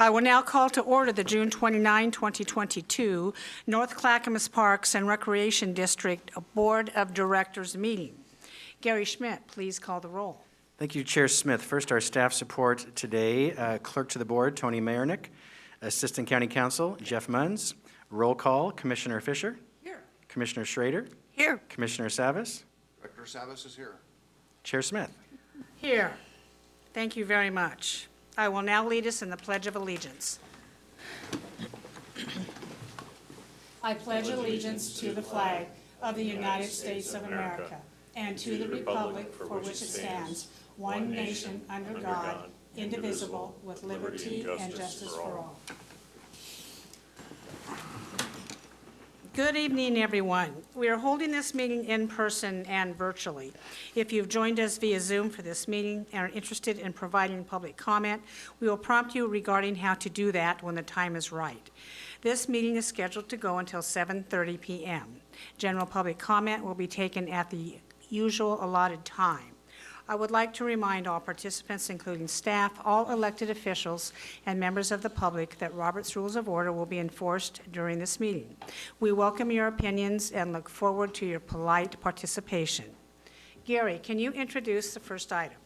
I will now call to order the June 29, 2022 North Clackamas Parks and Recreation District Board of Directors meeting. Gary Schmidt, please call the roll. Thank you, Chair Smith. First, our staff support today. Clerk to the Board, Tony Mayernick. Assistant County Counsel, Jeff Munns. Roll call, Commissioner Fisher. Here. Commissioner Schrader. Here. Commissioner Savas. Director Savas is here. Chair Smith. Here. Thank you very much. I will now lead us in the Pledge of Allegiance. I pledge allegiance to the flag of the United States of America and to the republic for which it stands, one nation under God, indivisible, with liberty and justice for all. Good evening, everyone. We are holding this meeting in person and virtually. If you've joined us via Zoom for this meeting and are interested in providing public comment, we will prompt you regarding how to do that when the time is right. This meeting is scheduled to go until 7:30 p.m. General public comment will be taken at the usual allotted time. I would like to remind all participants, including staff, all elected officials, and members of the public that Robert's Rules of Order will be enforced during this meeting. We welcome your opinions and look forward to your polite participation. Gary, can you introduce the first item?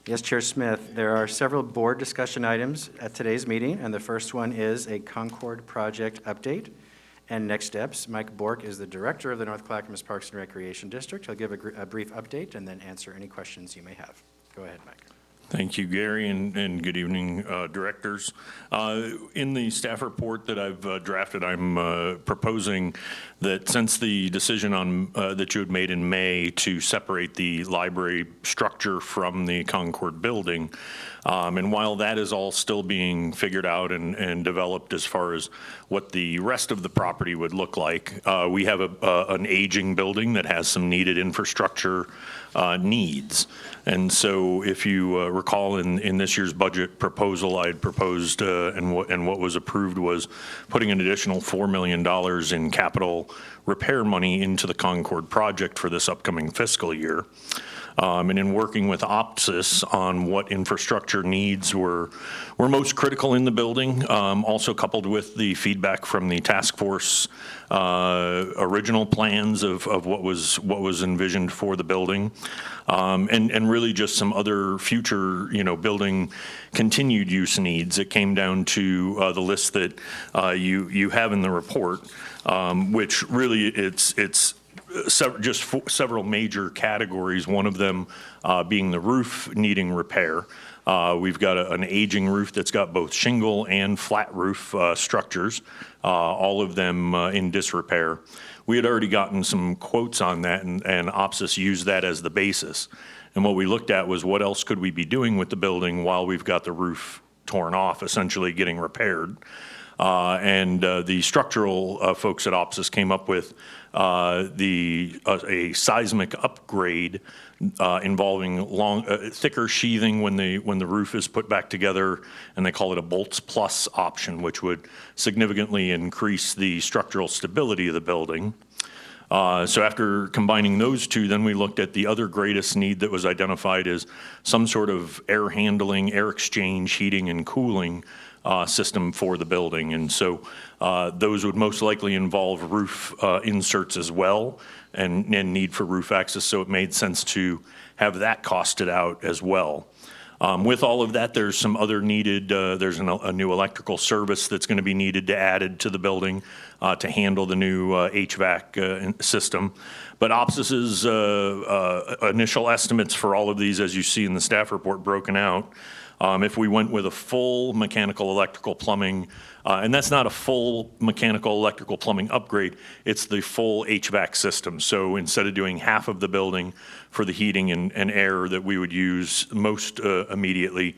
Yes, Chair Smith. There are several board discussion items at today's meeting, and the first one is a Concord project update and next steps. Mike Bork is the director of the North Clackamas Parks and Recreation District. He'll give a brief update and then answer any questions you may have. Go ahead, Mike. Thank you, Gary, and good evening, directors. In the staff report that I've drafted, I'm proposing that since the decision on that you had made in May to separate the library structure from the Concord building, and while that is all still being figured out and developed as far as what the rest of the property would look like, we have an aging building that has some needed infrastructure needs. And so if you recall in this year's budget proposal, I had proposed and what was approved was putting an additional $4 million in capital repair money into the Concord project for this upcoming fiscal year. And in working with OPSIS on what infrastructure needs were most critical in the building, also coupled with the feedback from the task force original plans of what was envisioned for the building, and really just some other future building continued use needs. It came down to the list that you have in the report, which really it's several major categories, one of them being the roof needing repair. We've got an aging roof that's got both shingle and flat roof structures, all of them in disrepair. We had already gotten some quotes on that, and OPSIS used that as the basis. And what we looked at was what else could we be doing with the building while we've got the roof torn off, essentially getting repaired. And the structural folks at OPSIS came up with a seismic upgrade involving thicker sheathing when the roof is put back together, and they call it a bolts plus option, which would significantly increase the structural stability of the building. So after combining those two, then we looked at the other greatest need that was identified as some sort of air handling, air exchange, heating and cooling system for the building. And so those would most likely involve roof inserts as well and need for roof access. So it made sense to have that costed out as well. With all of that, there's some other needed, there's a new electrical service that's going to be needed to added to the building to handle the new HVAC system. But OPSIS's initial estimates for all of these, as you see in the staff report broken out, if we went with a full mechanical, electrical, plumbing, and that's not a full mechanical, electrical, plumbing upgrade, it's the full HVAC system. So instead of doing half of the building for the heating and air that we would use most immediately,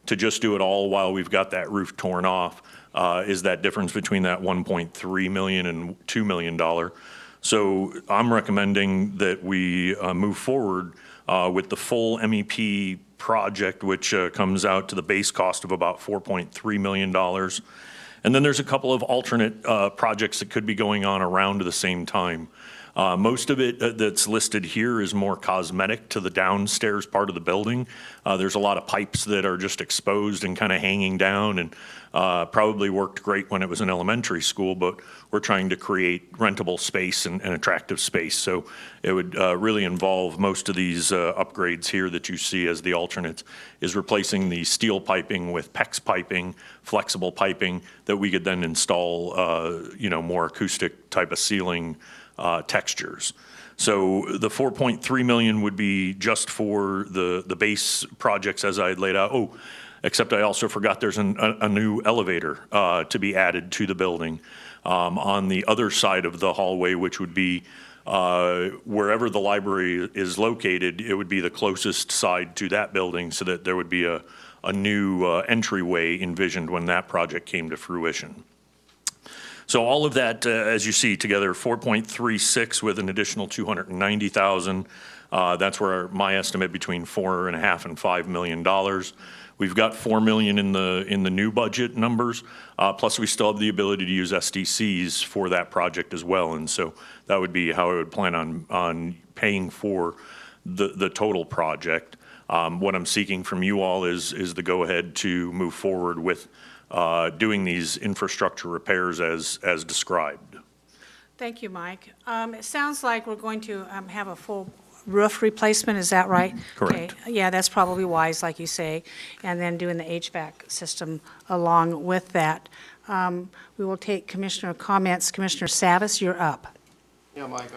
to just do it all while we've got that roof torn off, is that difference between that $1.3 million and $2 million. So I'm recommending that we move forward with the full MEP project, which comes out to the base cost of about $4.3 million. And then there's a couple of alternate projects that could be going on around at the same time. Most of it that's listed here is more cosmetic to the downstairs part of the building. There's a lot of pipes that are just exposed and kind of hanging down, and probably worked great when it was an elementary school, but we're trying to create rentable space and attractive space. So it would really involve most of these upgrades here that you see as the alternates, is replacing the steel piping with PEX piping, flexible piping that we could then install, more acoustic type of ceiling textures. So the 4.3 million would be just for the base projects as I had laid out. Oh, except I also forgot there's a new elevator to be added to the building on the other side of the hallway, which would be wherever the library is located. It would be the closest side to that building, so that there would be a new entryway envisioned when that project came to fruition. So all of that, as you see together, 4.36 with an additional 290,000. That's where my estimate between $4.5 and $5 million. We've got 4 million in the new budget numbers. Plus, we still have the ability to use SDCs for that project as well. And so that would be how I would plan on paying for the total project. What I'm seeking from you all is the go-ahead to move forward with doing these infrastructure repairs as described. Thank you, Mike. It sounds like we're going to have a full roof replacement, is that right? Correct. Okay. Yeah, that's probably wise, like you say, and then doing the HVAC system along with that. We will take commissioner comments. Commissioner Savas, you're up. Yeah, Mike,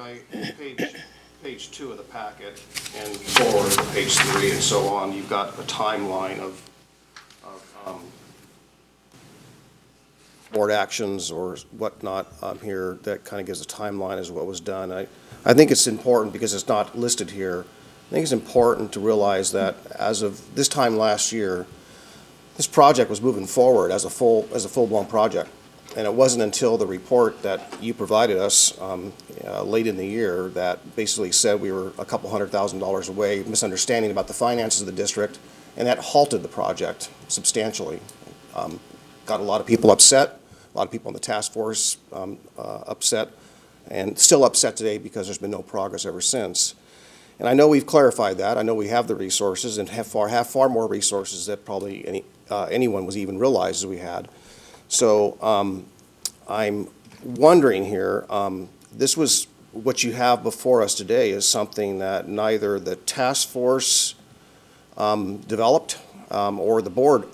page 2 of the packet and forward to page 3 and so on, you've got a timeline of board actions or whatnot here that kind of gives a timeline as what was done. I think it's important because it's not listed here. I think it's important to realize that as of this time last year, this project was moving forward as a full-blown project. And it wasn't until the report that you provided us late in the year that basically said we were a couple $100,000 away, misunderstanding about the finances of the district, and that halted the project substantially. Got a lot of people upset, a lot of people in the task force upset, and still upset today because there's been no progress ever since. And I know we've clarified that. I know we have the resources and have far more resources that probably anyone was even realized we had. So I'm wondering here, this was what you have before us today is something that neither the task force developed or the board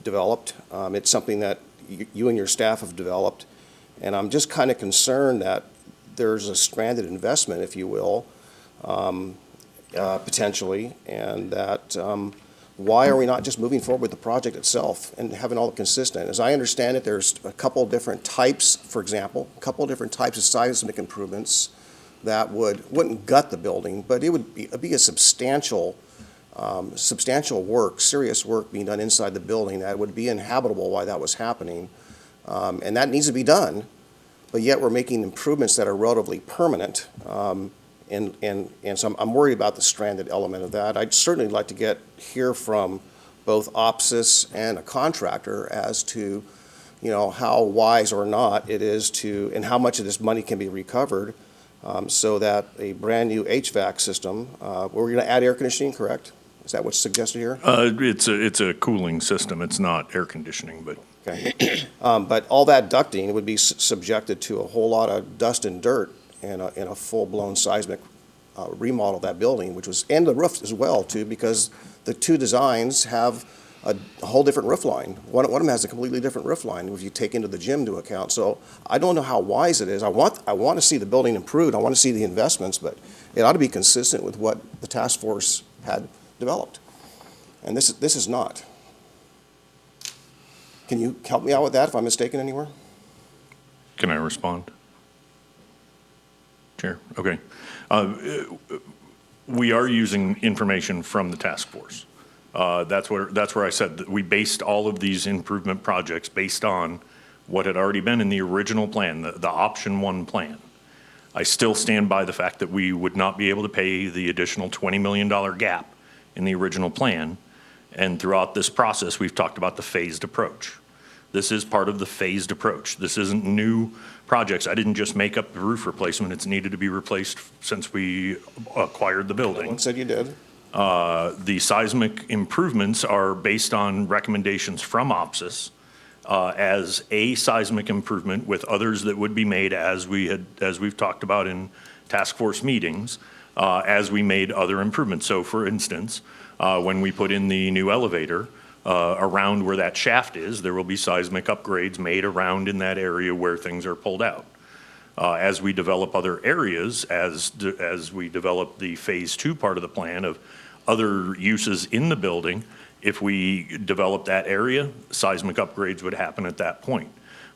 developed. It's something that you and your staff have developed. And I'm just kind of concerned that there's a stranded investment, if you will, potentially, and that why are we not just moving forward with the project itself and having all it consistent? As I understand it, there's a couple different types, for example, a couple different types of seismic improvements that wouldn't gut the building, but it would be a substantial work, serious work being done inside the building that would be inhabitable while that was happening. And that needs to be done, but yet we're making improvements that are relatively permanent. And so I'm worried about the stranded element of that. I'd certainly like to hear from both OPSIS and a contractor as to, how wise or not it is to, and how much of this money can be recovered so that a brand new HVAC system, we're going to add air conditioning, correct? Is that what's suggested here? It's a cooling system. It's not air conditioning, but. Okay. But all that ducting would be subjected to a whole lot of dust and dirt in a full-blown seismic remodel of that building, and the roof as well, too, because the two designs have a whole different roof line. One of them has a completely different roof line if you take into the gym into account. So I don't know how wise it is. I want to see the building improved. I want to see the investments, but it ought to be consistent with what the task force had developed. And this is not. Can you help me out with that if I'm mistaken anywhere? Can I respond? Chair, okay. We are using information from the task force. That's where I said that we based all of these improvement projects based on what had already been in the original plan, the option 1 plan. I still stand by the fact that we would not be able to pay the additional $20 million gap in the original plan. And throughout this process, we've talked about the phased approach. This is part of the phased approach. This isn't new projects. I didn't just make up the roof replacement. It's needed to be replaced since we acquired the No building. one said you did. The seismic improvements are based on recommendations from OPSIS as a seismic improvement, with others that would be made as we've talked about in task force meetings, as we made other improvements. So for instance, when we put in the new elevator, around where that shaft is, there will be seismic upgrades made around in that area where things are pulled out. As we develop other areas, as we develop the phase 2 part of the plan of other uses in the building, if we develop that area, seismic upgrades would happen at that point.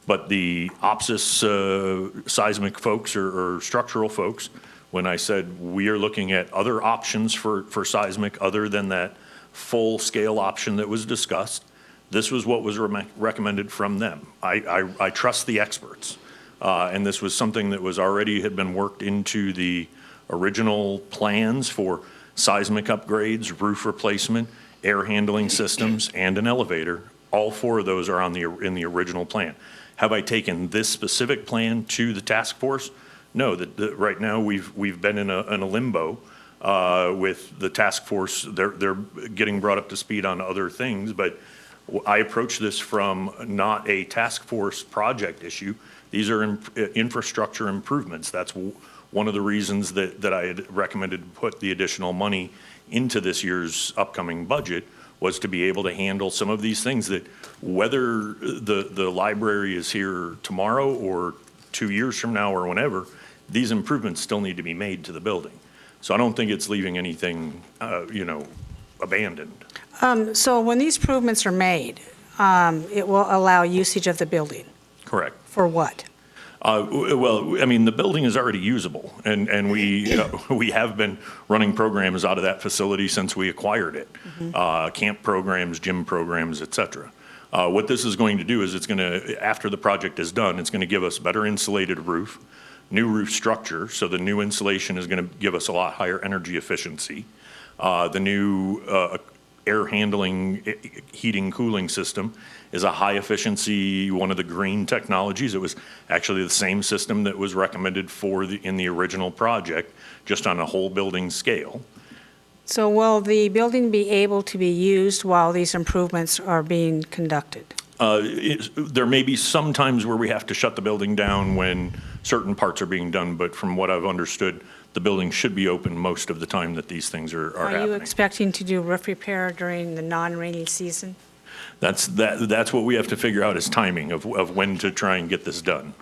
But the OPSIS seismic folks or structural folks, when I said we are looking at other options for seismic other than that full-scale option that was discussed, this was what was recommended from them. I trust the experts. And this was something that had been worked into the original plans for seismic upgrades, roof replacement, air handling systems, and an elevator. All 4 of those are in the original plan. Have I taken this specific plan to the task force? No, right now we've been in a limbo with the task force. They're getting brought up to speed on other things, but I approach this from not a task force project issue. These are infrastructure improvements. That's one of the reasons that I had recommended to put the additional money into this year's upcoming budget, was to be able to handle some of these things that, whether the library is here tomorrow or 2 years from now or whenever, these improvements still need to be made to the building. So I don't think it's leaving anything, abandoned. So when these improvements are made, it will allow usage of the building. Correct. For what? Well, I mean, the building is already usable, and we have been running programs out of that facility since we acquired it. Camp programs, gym programs, et cetera. What this is going to do is after the project is done, it's going to give us better insulated roof, new roof structure, so the new insulation is going to give us a lot higher energy efficiency. The new air handling, heating, cooling system is a high efficiency, one of the green technologies. It was actually the same system that was recommended in the original project, just on a whole building scale. So will the building be able to be used while these improvements are being conducted? There may be some times where we have to shut the building down when certain parts are being done, but from what I've understood, the building should be open most of the time that these things are happening. Are you expecting to do roof repair during the non-rainy season? That's what we have to figure out, is timing of when to try and get this done.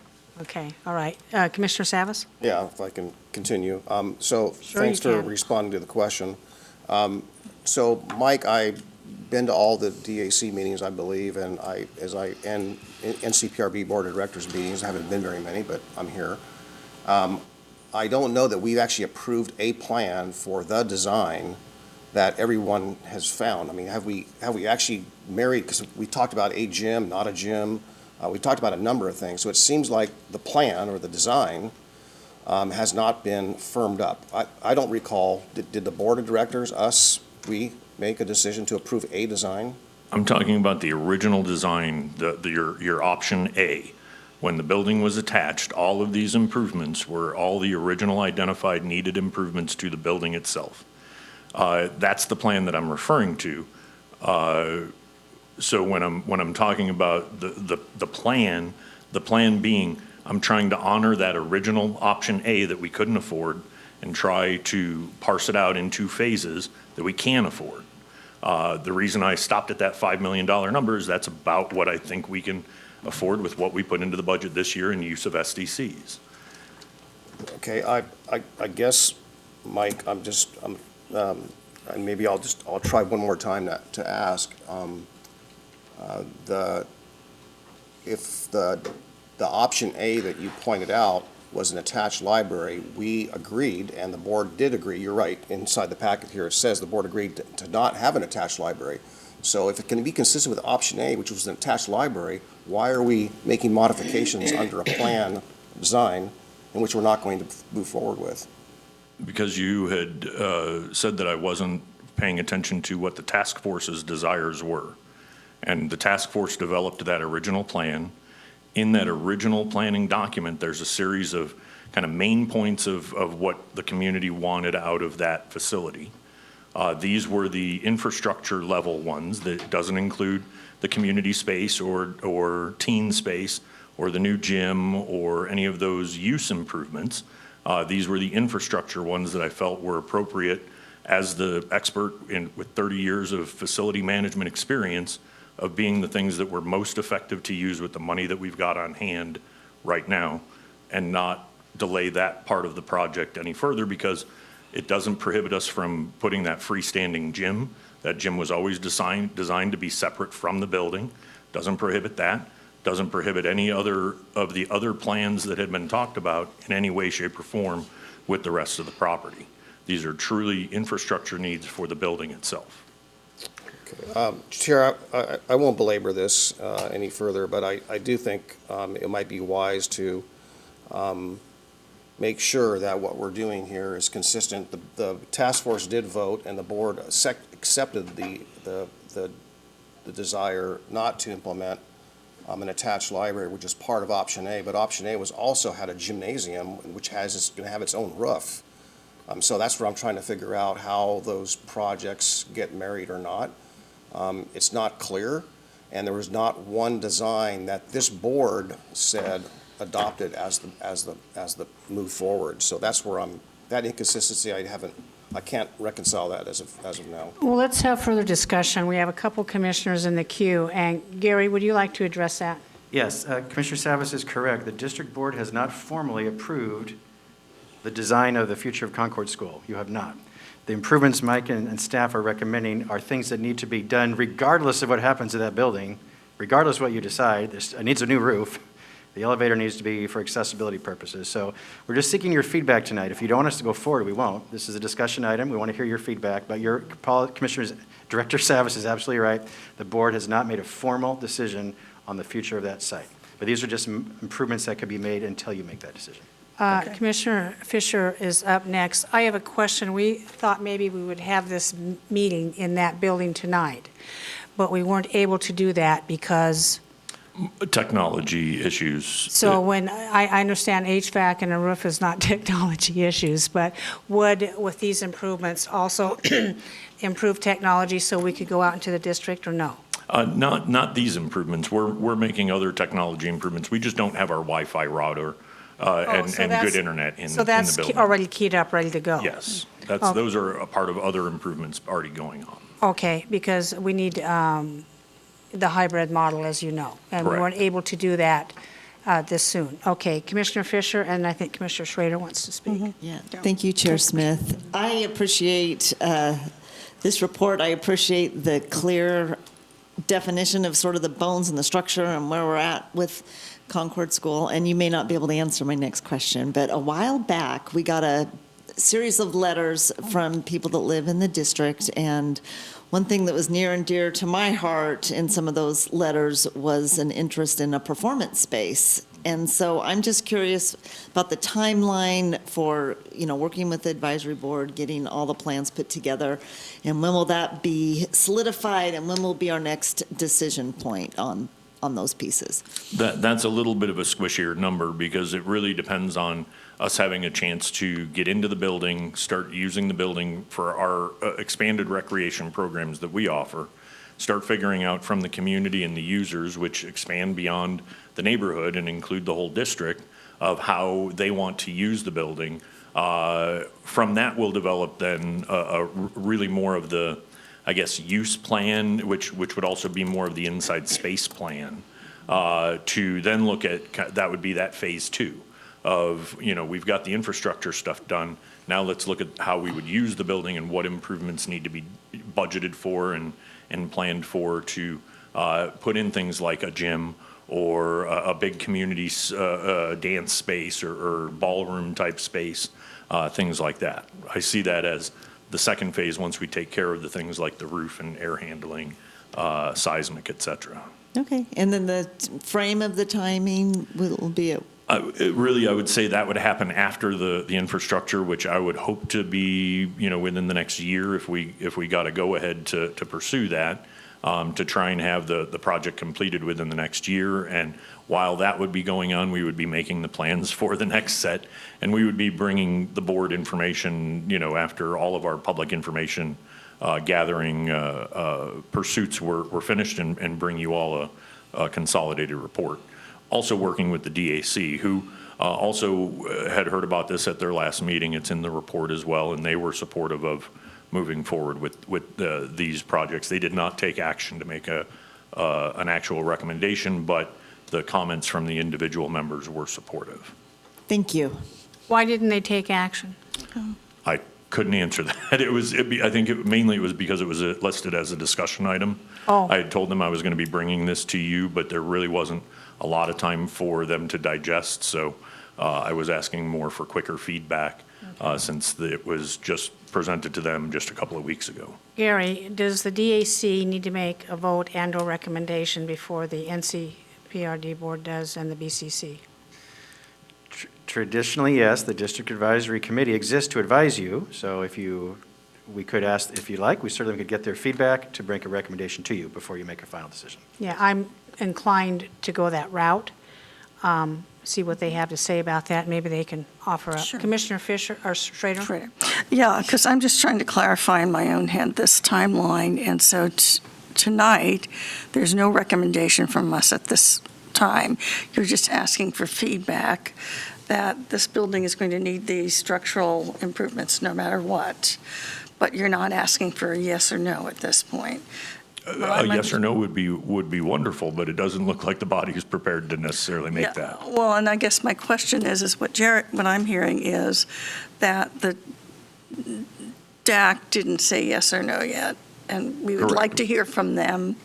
Okay, all right. Commissioner Savas? Yeah, if I can continue. So Sure thanks you for can. responding to the question. So Mike, I've been to all the DAC meetings, I believe, and NCPRD Board of Directors meetings. I haven't been very many, but I'm here. I don't know that we've actually approved a plan for the design that everyone has found. I mean, have we actually married, because we talked about a gym, not a gym. We talked about a number of things. So it seems like the plan or the design has not been firmed up. I don't recall, did the Board of Directors, we make a decision to approve a design? I'm talking about the original design, your option A. When the building was attached, all of these improvements were all the original identified needed improvements to the building itself. That's the plan that I'm referring to. So when I'm talking about the plan being, I'm trying to honor that original option A that we couldn't afford and try to parse it out in 2 phases that we can afford. The reason I stopped at that $5 million number is that's about what I think we can afford with what we put into the budget this year in use of SDCs. Okay, I guess, Mike, maybe I'll try one more time to ask. If the option A that you pointed out was an attached library, we agreed, and the board did agree, you're right, inside the packet here, it says the board agreed to not have an attached library. So if it can be consistent with option A, which was an attached library, why are we making modifications under a plan design in which we're not going to move forward with? Because you had said that I wasn't paying attention to what the task force's desires were. And the task force developed that original plan. In that original planning document, there's a series of kind of main points of what the community wanted out of that facility. These were the infrastructure level ones that doesn't include the community space or teen space or the new gym or any of those use improvements. These were the infrastructure ones that I felt were appropriate as the expert with 30 years of facility management experience of being the things that were most effective to use with the money that we've got on hand right now, and not delay that part of the project any further, because it doesn't prohibit us from putting that freestanding gym. That gym was always designed to be separate from the building. Doesn't prohibit that. Doesn't prohibit any other of the other plans that had been talked about in any way, shape, or form with the rest of the property. These are truly infrastructure needs for the building itself. Chair, I won't belabor this any further, but I do think it might be wise to make sure that what we're doing here is consistent. The task force did vote, and the board accepted the desire not to implement an attached library, which is part of option A. But option A was also had a gymnasium, which is going to have its own roof. So that's what I'm trying to figure out, how those projects get married or not. It's not clear, and there was not one design that this board said adopted as the move forward. So that's where that inconsistency I can't reconcile that as of now. Well, let's have further discussion. We have a couple commissioners in the queue, and Gary, would you like to address that? Yes, Commissioner Savas is correct. The district board has not formally approved the design of the future of Concord School. You have not. The improvements Mike and staff are recommending are things that need to be done regardless of what happens to that building, regardless of what you decide. It needs a new roof. The elevator needs to be for accessibility purposes. So we're just seeking your feedback tonight. If you don't want us to go forward, we won't. This is a discussion item. We want to hear your feedback. But Commissioners, Director Savas is absolutely right. The board has not made a formal decision on the future of that site. But these are just improvements that could be made until you make that decision. Commissioner Fisher is up next. I have a question. We thought maybe we would have this meeting in that building tonight, but we weren't able to do that because... Technology issues. So when, I understand HVAC and a roof is not technology issues, but would, with these improvements, also improve technology so we could go out into the district, or no? Not these improvements. We're making other technology improvements. We just don't have our Wi-Fi router and good internet in the building. So that's already keyed up, ready to go? Yes. Those are a part of other improvements already going on. Okay, because we need the hybrid model, as you know, and we Correct. weren't able to do that this soon. Okay, Commissioner Fisher, and I think Commissioner Schrader wants to speak. Yeah, thank you, Chair Smith. I appreciate this report. I appreciate the clear definition of sort of the bones and the structure and where we're at with Concord School, and you may not be able to answer my next question, but a while back, we got a series of letters from people that live in the district, and one thing that was near and dear to my heart in some of those letters was an interest in a performance space. And so I'm just curious about the timeline for, working with the advisory board, getting all the plans put together, and when will that be solidified, and when will be our next decision point on those pieces? That's a little bit of a squishier number, because it really depends on us having a chance to get into the building, start using the building for our expanded recreation programs that we offer, start figuring out from the community and the users, which expand beyond the neighborhood and include the whole district, of how they want to use the building. From that, we'll develop then really more of the, use plan, which would also be more of the inside space plan, to then look at, that would be that phase two of, we've got the infrastructure stuff done. Now let's look at how we would use the building and what improvements need to be budgeted for and planned for to put in things like a gym or a big community dance space or ballroom type space, things like that. I see that as the second phase once we take care of the things like the roof and air handling, seismic, et cetera. Okay, and then the frame of the timing will be I would say that would happen after the infrastructure, which I would hope to be, within the next year if we got to go ahead to pursue that. to try and have the project completed within the next year. And while that would be going on, we would be making the plans for the next set, and we would be bringing the board information, after all of our public information gathering pursuits were finished, and bring you all a consolidated report. Also working with the DAC, who also had heard about this at their last meeting. It's in the report as well, and they were supportive of moving forward with these projects. They did not take action to make an actual recommendation, but the comments from the individual members were supportive. Thank you. Why didn't they take action? I couldn't answer that. I think mainly it was because it was listed as a discussion item. Oh. I had told them I was going to be bringing this to you, but there really wasn't a lot of time for them to digest, so I was asking more for quicker feedback since it was just presented to them just a couple of weeks ago. Gary, does the DAC need to make a vote and/or recommendation before the NCPRD board does and the BCC? Traditionally, yes, the District Advisory Committee exists to advise you, so we could ask, if you like, we certainly could get their feedback to bring a recommendation to you before you make a final decision. Yeah, I'm inclined to go that route, see what they have to say about that. Maybe they can offer up. Sure. Commissioner Fisher, or Schrader? Schrader. Yeah, because I'm just trying to clarify in my own head this timeline, and so tonight, there's no recommendation from us at this time. You're just asking for feedback that this building is going to need these structural improvements no matter what, but you're not asking for a yes or no at this point. A yes or no would be wonderful, but it doesn't look like the body is prepared to necessarily make that. Well, and I guess my question is what I'm hearing is that the DAC didn't say yes or no yet, and we would Correct. like to hear from them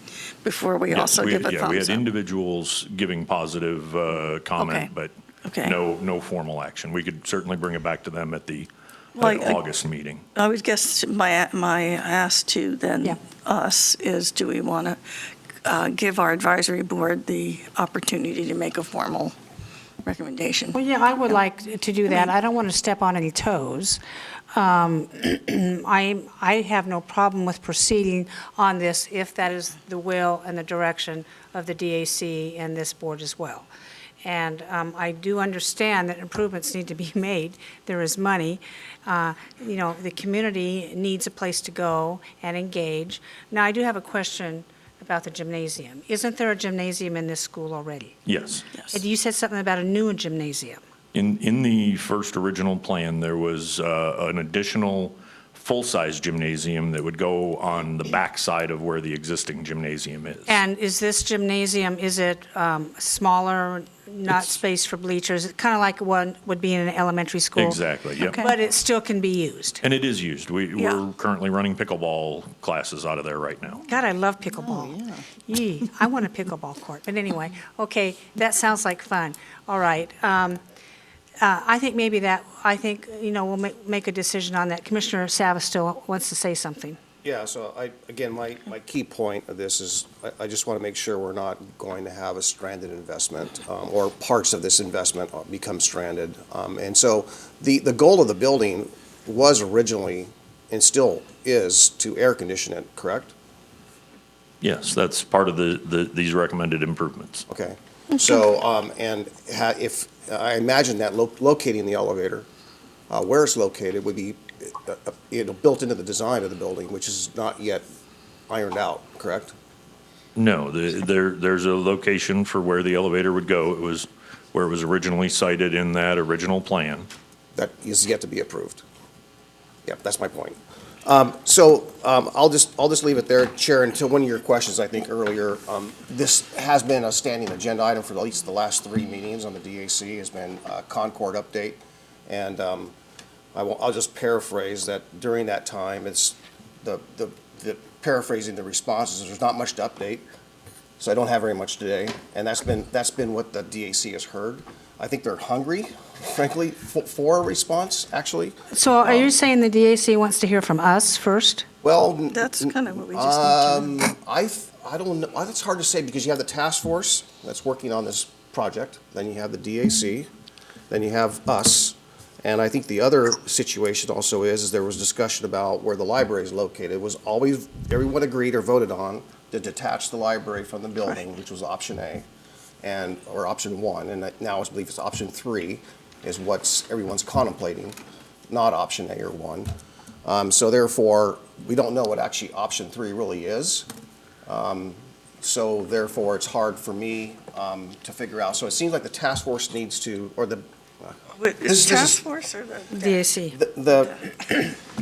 before we Yes, also give a we thumbs had up. individuals giving positive Okay. comment, but Okay. no formal action. We could certainly bring it back to them at the Well, August meeting. I would guess my ask to Yeah. then us is, do we want to give our advisory board the opportunity to make a formal recommendation? Well, yeah, I would like to do that. I don't want to step on any toes. I have no problem with proceeding on this if that is the will and the direction of the DAC and this board as well. And I do understand that improvements need to be made. There is money. The community needs a place to go and engage. Now, I do have a question about the gymnasium. Isn't there a gymnasium in this school already? Yes. And you said something about a new gymnasium. In the first original plan, there was an additional full-size gymnasium that would go on the back side of where the existing gymnasium is. And is this gymnasium, is it smaller, not space for bleachers? It's kind of like one would be in an elementary school? Exactly, yep. Okay. But it still can be used? And it is used. Yeah. We're currently running pickleball classes out of there right now. God, I love pickleball. Yee, I want a pickleball court. But anyway, okay, that sounds like fun. All right. I think we'll make a decision on that. Commissioner Savas still wants to say something. Yeah, so my key point of this is, I just want to make sure we're not going to have a stranded investment, or parts of this investment become stranded. And so the goal of the building was originally, and still is, to air condition it, correct? Yes, that's part of these recommended improvements. Okay. So, if, I imagine that locating the elevator, where it's located would be built into the design of the building, which is not yet ironed out, correct? No, there's a location for where the elevator would go. It was where it was originally cited in that original plan. That is yet to be approved. Yep, that's my point. I'll just leave it there, Chair, until one of your questions, I think earlier. This has been a standing agenda item for at least the last 3 meetings on the DAC, has been a Concord update. And I'll just paraphrase that during that time, it's the paraphrasing the responses, there's not much to update. So I don't have very much today. And that's been what the DAC has heard. I think they're hungry, frankly, for a response, actually. So are you saying the DAC wants to hear from us first? Well, That's kind of what we just need to know. I don't know, that's hard to say, because you have the task force that's working on this project, then you have the DAC, then you have us, And I think the other situation also is there was discussion about where the library is located. It was always, everyone agreed or voted on to detach the library from the building, which was option A, or option 1, and now I believe it's option 3 is what everyone's contemplating, not option A or 1. So therefore, we don't know what actually option 3 really is. So therefore, it's hard for me to figure out. So it seems like the task force needs to, or the Is task force or the? DAC. The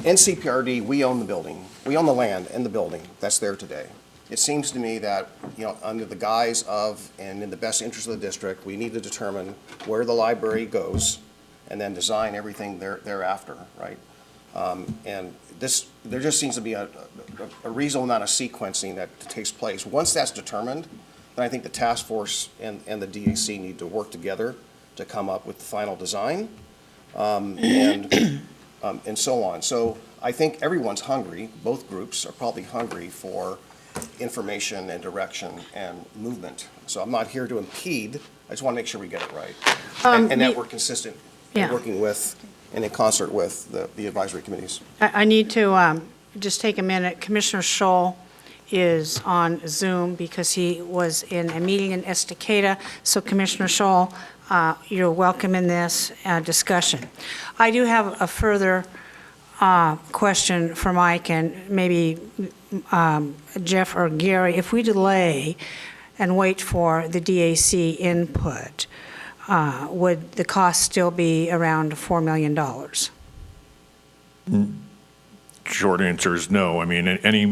NCPRD, we own the building. We own the land and the building that's there today. It seems to me that, under the guise of, and in the best interest of the district, we need to determine where the library goes and then design everything thereafter, right? And there just seems to be a reasonable amount of sequencing that takes place. Once that's determined, then I think the task force and the DAC need to work together to come up with the final design, and so on. So I think everyone's hungry, both groups are probably hungry for information and direction and movement. So I'm not here to impede, I just want to make sure we get it right. And that we're consistent in Yeah. working with and in concert with the advisory committees. I need to just take a minute. Commissioner Scholl is on Zoom because he was in a meeting in Estacada. So Commissioner Scholl, you're welcome in this discussion. I do have a further question for Mike and maybe Jeff or Gary. If we delay and wait for the DAC input, would the cost still be around $4 million? Short answer is no. I mean, any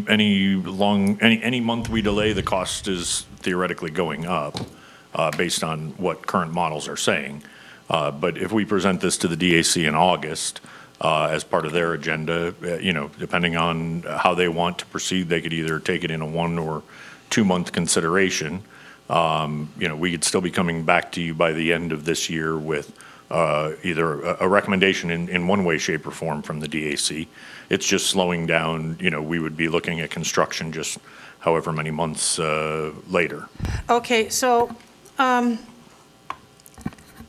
month we delay, the cost is theoretically going up based on what current models are saying. But if we present this to the DAC in August as part of their agenda, depending on how they want to proceed, they could either take it in a 1 or 2 month consideration. We could still be coming back to you by the end of this year with either a recommendation in one way, shape, or form from the DAC. It's just slowing down. We would be looking at construction just however many months later. Okay, so I'm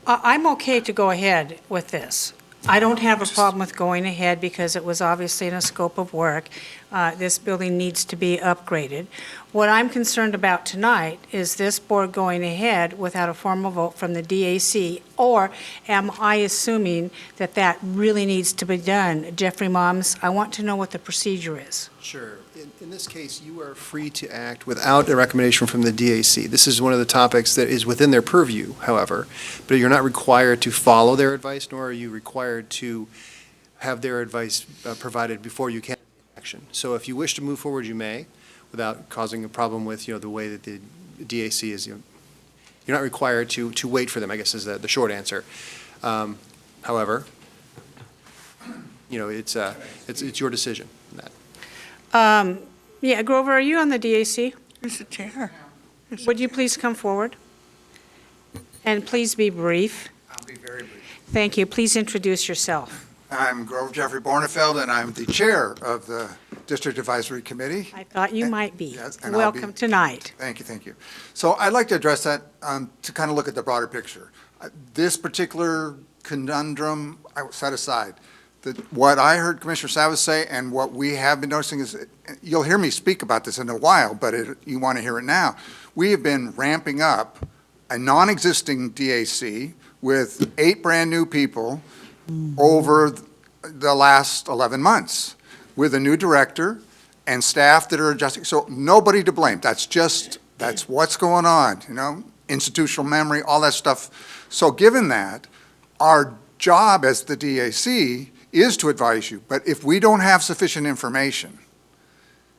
okay to go ahead with this. I don't have a problem with going ahead because it was obviously in a scope of work. This building needs to be upgraded. What I'm concerned about tonight is this board going ahead without a formal vote from the DAC, or am I assuming that that really needs to be done? Jeffrey Moms, I want to know what the procedure is. Sure. In this case, you are free to act without a recommendation from the DAC. This is one of the topics that is within their purview, however, but you're not required to follow their advice, nor are you required to have their advice provided before you can take action. So if you wish to move forward, you may, without causing a problem with, the way that the DAC is, you're not required to wait for them, I guess is the short answer. However, it's your decision on that. Yeah, Grover, are you on the DAC? Who's the chair? Would you please come forward? And please be brief. I'll be very brief. Thank you. Please introduce yourself. I'm Grover Jeffrey Bornefeld, and I'm the chair of the District Advisory Committee. I thought you might be. Yes, and I'll be- Welcome tonight. Thank you, thank you. So I'd like to address that to kind of look at the broader picture. This particular conundrum, I will set aside. What I heard Commissioner Savas say and what we have been noticing is, you'll hear me speak about this in a while, but you want to hear it now. We have been ramping up a non-existing DAC with 8 brand-new people over the last 11 months with a new director and staff that are adjusting. So nobody to blame. That's what's going on, institutional memory, all that stuff. So given that, our job as the DAC is to advise you. But if we don't have sufficient information,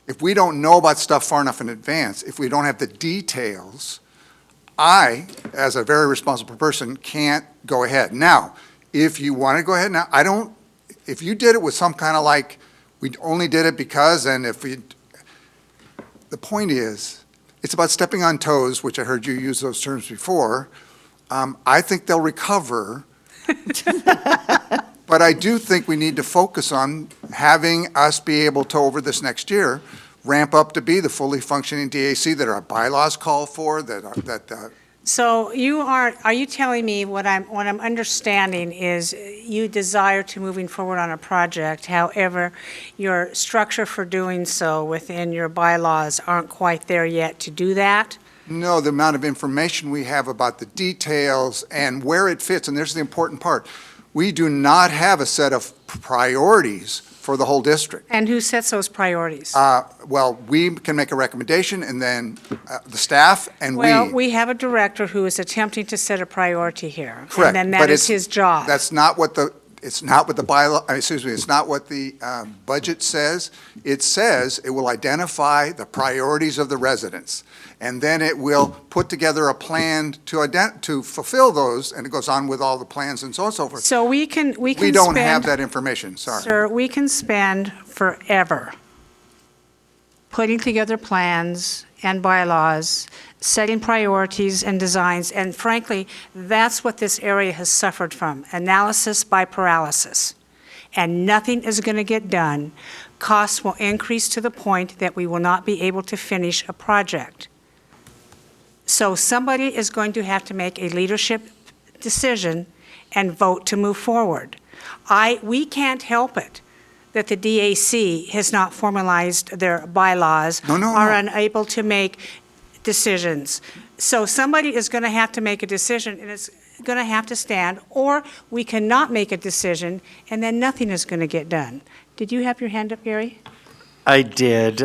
if we don't know about stuff far enough in advance, if we don't have the details, I, as a very responsible person, can't go ahead. Now, if you want to go ahead now, if you did it with some kind of like, we only did it because, and the point is, it's about stepping on toes, which I heard you use those terms before. I think they'll recover. But I do think we need to focus on having us be able to, over this next year, ramp up to be the fully functioning DAC that our bylaws call for, that So are you telling me what I'm understanding is you desire to moving forward on a project, however, your structure for doing so within your bylaws aren't quite there yet to do that? No, the amount of information we have about the details and where it fits, and there's the important part. We do not have a set of priorities for the whole district. And who sets those priorities? Well, we can make a recommendation, and then the staff and Well, we have a director who is attempting to set a priority here. Correct, And then but that is it's- his job. That's not what it's not what the bylaw, excuse me, it's not what the budget says. It says it will identify the priorities of the residents, and then it will put together a plan to fulfill those, and it goes on with all the plans and so on and so forth. So we can We don't have spend- that information, sorry. Sir, we can spend forever putting together plans and bylaws, setting priorities and designs, and frankly, that's what this area has suffered from, analysis by paralysis. And nothing is going to get done. Costs will increase to the point that we will not be able to finish a project. So somebody is going to have to make a leadership decision and vote to move forward. We can't help it that the DAC has not formalized their bylaws. No. Are unable to make decisions. So somebody is going to have to make a decision, and it's going to have to stand, or we cannot make a decision, and then nothing is going to get done. Did you have your hand up, Gary? I did.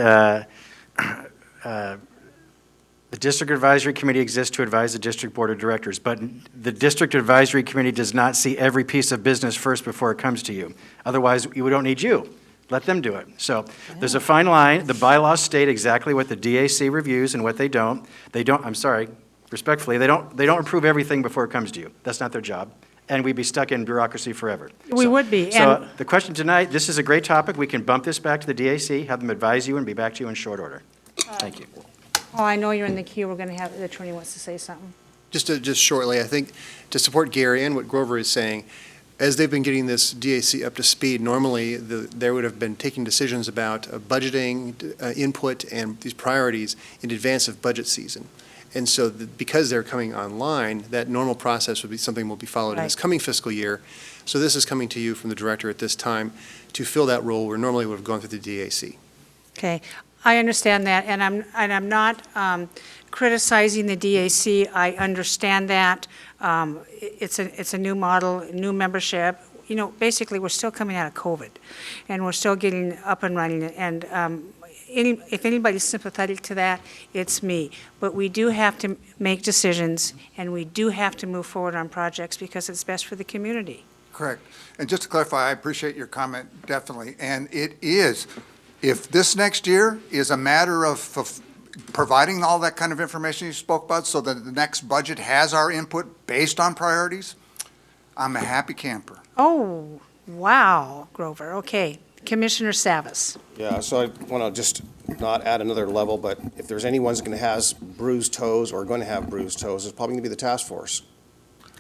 The District Advisory Committee exists to advise the District Board of Directors, but the District Advisory Committee does not see every piece of business first before it comes to you. Otherwise, we don't need you. Let them do it. So there's a fine line. The bylaws state exactly what the DAC reviews and what they don't. I'm sorry, respectfully, they don't approve everything before it comes to you. That's not their job. And we'd be stuck in bureaucracy forever. We would be, So and- the question tonight, this is a great topic. We can bump this back to the DAC, have them advise you, and be back to you in short order. Thank you. Oh, I know you're in the queue. We're going to have, the attorney wants to say something. Just shortly, I think, to support Gary and what Grover is saying, as they've been getting this DAC up to speed, normally they would have been taking decisions about budgeting, input, and these priorities in advance of budget season. And so because they're coming online, that normal process would be something will be followed in this Right. coming fiscal year. So this is coming to you from the director at this time to fill that role where normally would have gone through the DAC. Okay, I understand that, and I'm not criticizing the DAC. I understand that. It's a new model, new membership. You know, basically, we're still coming out of COVID, and we're still getting up and running, and if anybody's sympathetic to that, it's me. But we do have to make decisions, and we do have to move forward on projects because it's best for the community. Correct. And just to clarify, I appreciate your comment, definitely. And it is, if this next year is a matter of providing all that kind of information you spoke about so that the next budget has our input based on priorities, I'm a happy camper. Oh, wow, Grover, okay. Commissioner Savas. Yeah, so I want to just not add another level, but if there's anyone's going to have bruised toes or going to have bruised toes, it's probably going to be the task force.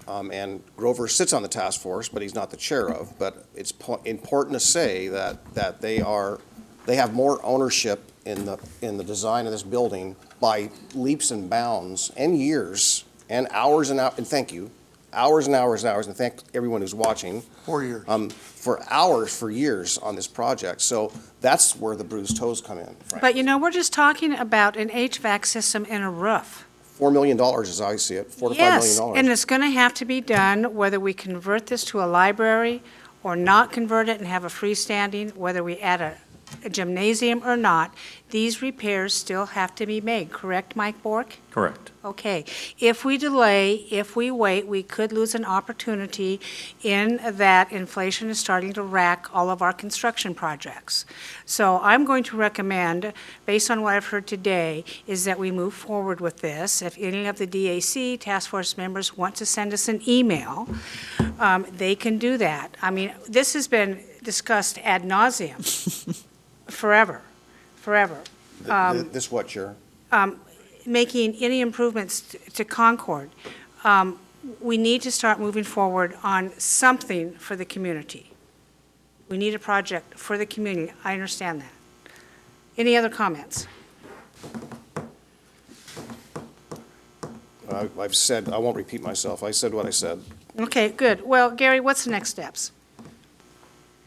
And Grover sits on the task force, but he's not the chair of. But it's important to say that they have more ownership in the design of this building by leaps and bounds and years and hours and hours, and thank you, hours and hours and hours, and thank everyone who's watching. 4 years. For hours, for years on this project. So that's where the bruised toes come in, frankly. But you know, we're just talking about an HVAC system and a roof. $4 million as I see it, $4 to $5 million. Yes, and it's going to have to be done, whether we convert this to a library or not convert it and have a freestanding, whether we add a gymnasium or not, these repairs still have to be made, correct, Mike Bork? Correct. Okay. If we delay, if we wait, we could lose an opportunity in that inflation is starting to rack all of our construction projects. So I'm going to recommend, based on what I've heard today, is that we move forward with this. If any of the DAC task force members want to send us an email, they can do that. I mean, this has been discussed ad nauseum forever. This what, Chair? Making any improvements to Concord, we need to start moving forward on something for the community. We need a project for the community. I understand that. Any other comments? I've said, I won't repeat myself. I said what I said. Okay, good. Well, Gary, what's the next steps?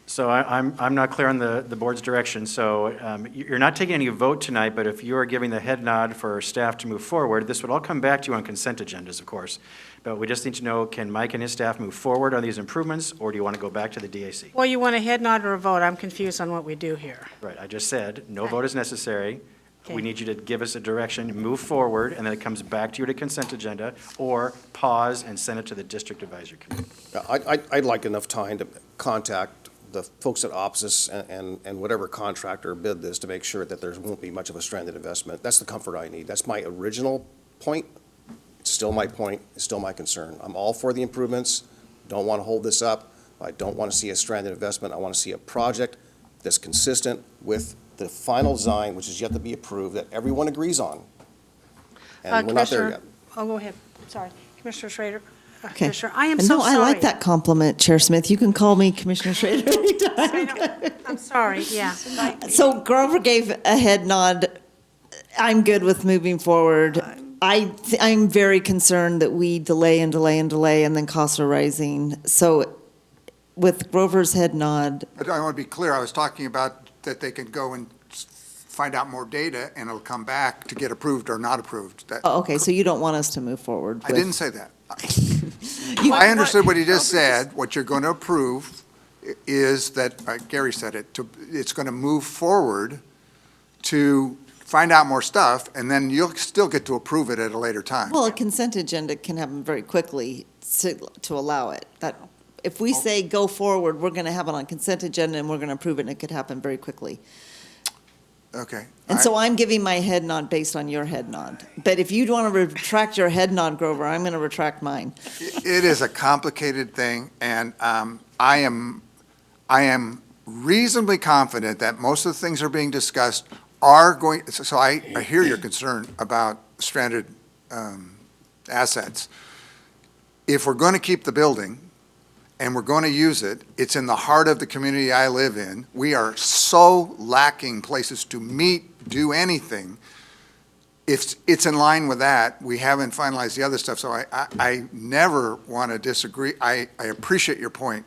So I'm not clear on the board's direction, so you're not taking any vote tonight, but if you are giving the head nod for staff to move forward, this would all come back to you on consent agendas, of course. But we just need to know, can Mike and his staff move forward on these improvements, or do you want to go back to the DAC? Well, you want a head nod or a vote? I'm confused on what we do here. Right, I just said, no Okay. vote is necessary. Okay. We need you to give us a direction, move forward, and then it comes back to you to consent agenda, or pause and send it to the district advisory committee. I'd like enough time to contact the folks at Opsis and whatever contractor bid this to make sure that there won't be much of a stranded investment. That's the comfort I need. That's my original point. It's still my point. It's still my concern. I'm all for the improvements. Don't want to hold this up. I don't want to see a stranded investment. I want to see a project that's consistent with the final design, which is yet to be approved, that everyone agrees on. And we're not there yet. Oh, go ahead. Sorry. Commissioner Schrader. Okay. Commissioner, I am so No, sorry. I like that compliment, Chair Smith. You can call me Commissioner Schrader I anytime. know. I'm sorry, yeah. So Grover gave a head nod. I'm good with moving forward. I'm very concerned that we delay and delay and delay, and then costs are rising. So with Grover's head nod, But I want to be clear, I was talking about that they can go and find out more data, and it'll come back to get approved or not approved. That- oh, okay, so you don't want us to move forward. I with- didn't say that. I understood what he just said. What you're going to approve is that, Gary said it, it's going to move forward to find out more stuff, and then you'll still get to approve it at a later time. Well, a consent agenda can happen very quickly to allow it. That, if we say go forward, we're going to have it on consent agenda and we're going to approve it, and it could happen very quickly. Okay. And so I'm giving my head nod based on your head nod. But if you want to retract your head nod, Grover, I'm going to retract mine. It is a complicated thing, and I am reasonably confident that most of the things that are being discussed are going, so I hear your concern about stranded assets. If we're going to keep the building and we're going to use it, it's in the heart of the community I live in. We are so lacking places to meet, do anything. If it's in line with that, we haven't finalized the other stuff, so I never want to disagree. I appreciate your point.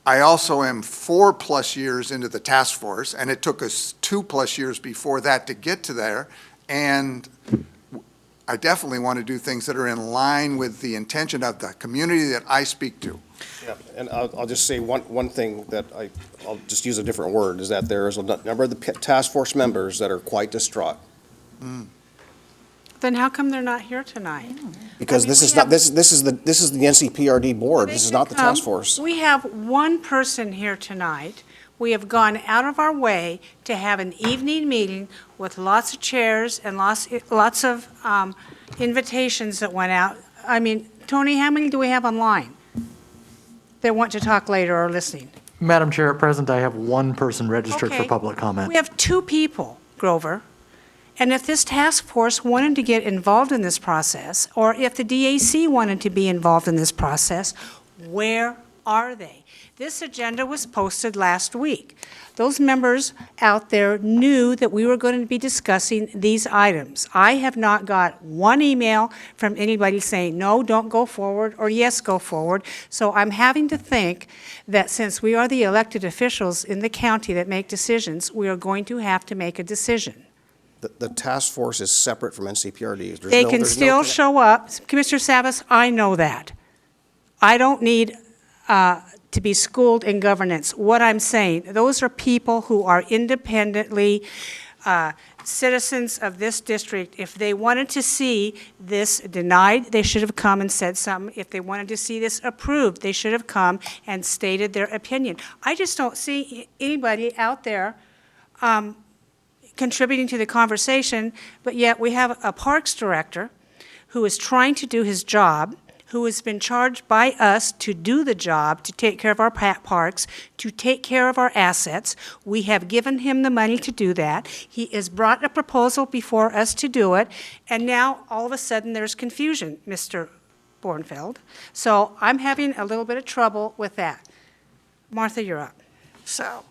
I also am 4+ years into the task force, and it took us 2+ years before that to get to there, and I definitely want to do things that are in line with the intention of the community that I speak to. Yeah, and I'll just say one thing that I'll just use a different word, is that there is a number of the task force members that are quite distraught. Then how come they're not here tonight? Because I mean, this we is not, have- this is the NCPRD board, They this is can not the come. task force. We have one person here tonight. We have gone out of our way to have an evening meeting with lots of chairs and lots of invitations that went out. I mean, Tony, how many do we have online that want to talk later or listening? Madam Chair, at present, I have one person registered for Okay. public comment. We have 2 people, Grover. And if this task force wanted to get involved in this process, or if the DAC wanted to be involved in this process, where are they? This agenda was posted last week. Those members out there knew that we were going to be discussing these items. I have not got one email from anybody saying, no, don't go forward, or yes, go forward. So I'm having to think that since we are the elected officials in the county that make decisions, we are going to have to make a decision. The task force is separate from NCPRD. They can still show up. Commissioner Savas, I know that. I don't need to be schooled in governance. What I'm saying, those are people who are independently citizens of this district. If they wanted to see this denied, they should have come and said something. If they wanted to see this approved, they should have come and stated their opinion. I just don't see anybody out there contributing to the conversation, but yet we have a parks director who is trying to do his job, who has been charged by us to do the job, to take care of our parks, to take care of our assets. We have given him the money to do that. He has brought a proposal before us to do it, and now all of a sudden there's confusion, Mr. Bornfeld. So I'm having a little bit of trouble with that. Martha, you're up. So,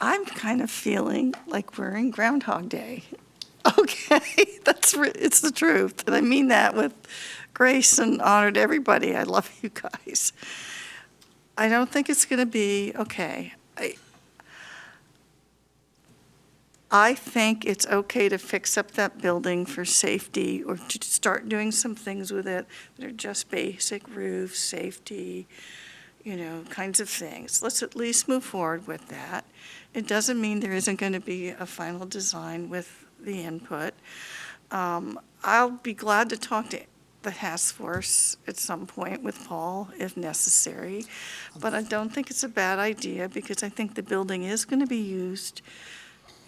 I'm kind of feeling like we're in Groundhog Day. Okay. Okay, it's the truth, and I mean that with grace and honor to everybody. I love you guys. I don't think it's going to be, okay. I think it's okay to fix up that building for safety or to start doing some things with it that are just basic roof, safety, kinds of things. Let's at least move forward with that. It doesn't mean there isn't going to be a final design with the input. I'll be glad to talk to the task force at some point with Paul if necessary, but I don't think it's a bad idea because I think the building is going to be used.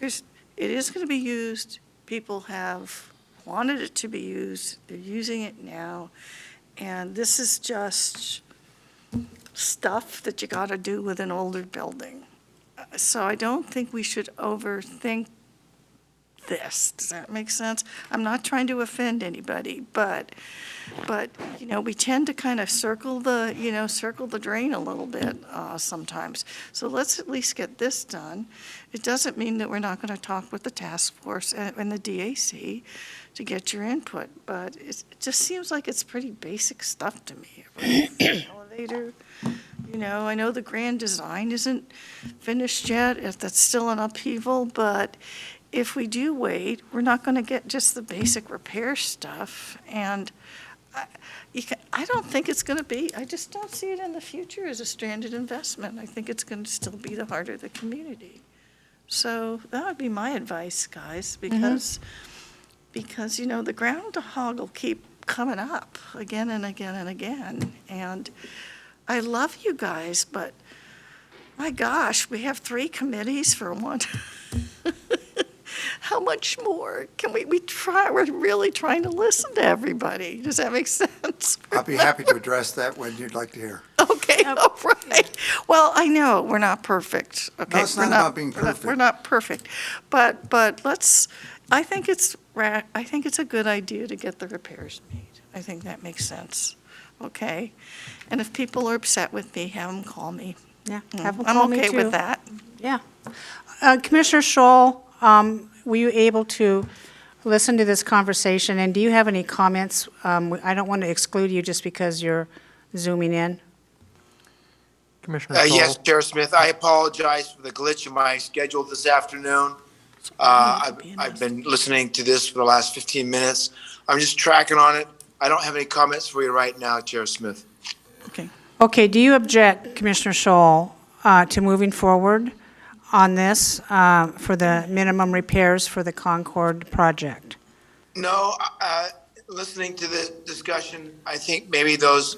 It is going to be used. People have wanted it to be used. They're using it now. And this is just stuff that you got to do with an older building. So I don't think we should overthink this. Does that make sense? I'm not trying to offend anybody, but we tend to kind of circle the drain a little bit sometimes. So let's at least get this done. It doesn't mean that we're not going to talk with the task force and the DAC to get your input, but it just seems like it's pretty basic stuff to me. Elevator, I know the grand design isn't finished yet. That's still an upheaval, but if we do wait, we're not going to get just the basic repair stuff. And I don't think it's going to be, I just don't see it in the future as a stranded investment. I think it's going to still be the heart of the community. So that would be my advice, guys, because the groundhog will keep coming up again and again and again. And I love you guys, but my gosh, we have 3 committees for one. How much more can we try? We're really trying to listen to everybody. Does that make sense? I'll be happy to address that when you'd like to hear. Okay, all right. Well, I know we're not perfect. Okay, No, it's not about being perfect. We're not perfect, but let's. I think it's a good idea to get the repairs made. I think that makes sense. Okay, and if people are upset with me, have them call me. Yeah, have them call me too. I'm okay with that. Yeah. Commissioner Scholl, were you able to listen to this conversation, and do you have any comments? I don't want to exclude you just because you're Zooming in. Commissioner Saul. Yes, Chair Smith, I apologize for the glitch in my schedule this afternoon. I've been listening to this for the last 15 minutes. I'm just tracking on it. I don't have any comments for you right now, Chair Smith. Okay. Okay, do you object, Commissioner Scholl, to moving forward on this for the minimum repairs for the Concord project? No, listening to the discussion, I think maybe those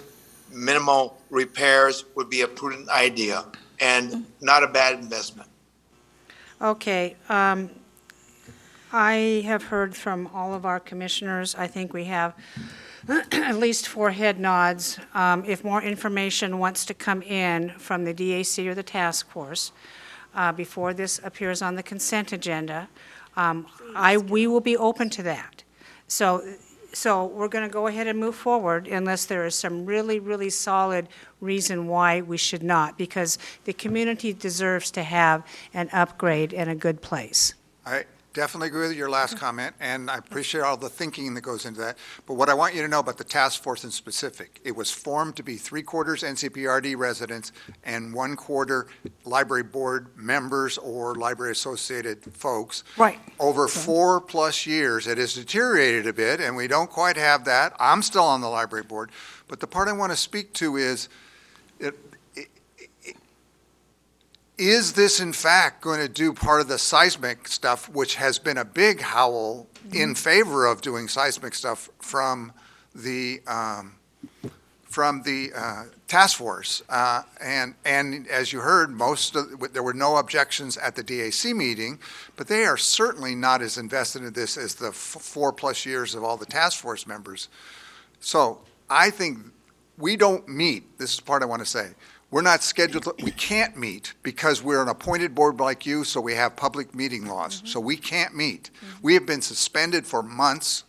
minimal repairs would be a prudent idea and not a bad investment. Okay, I have heard from all of our commissioners. I think we have at least 4 head nods. If more information wants to come in from the DAC or the task force before this appears on the consent agenda, we will be open to that. So we're going to go ahead and move forward unless there is some really, really solid reason why we should not, because the community deserves to have an upgrade in a good place. I definitely agree with your last comment, and I appreciate all the thinking that goes into that. But what I want you to know about the task force in specific, it was formed to be 3/4 NCPRD residents and 1/4 library board members or library associated folks. Right. Over 4+ years, it has deteriorated a bit, and we don't quite have that. I'm still on the library board. But the part I want to speak to is this in fact going to do part of the seismic stuff, which has been a big howl in favor of doing seismic stuff from the task force? And as you heard, there were no objections at the DAC meeting, but they are certainly not as invested in this as the 4+ years of all the task force members. So I think we don't meet. This is the part I want to say. We're not scheduled, we can't meet because we're an appointed board like you, so we have public meeting laws. So we can't meet. We have been suspended for months,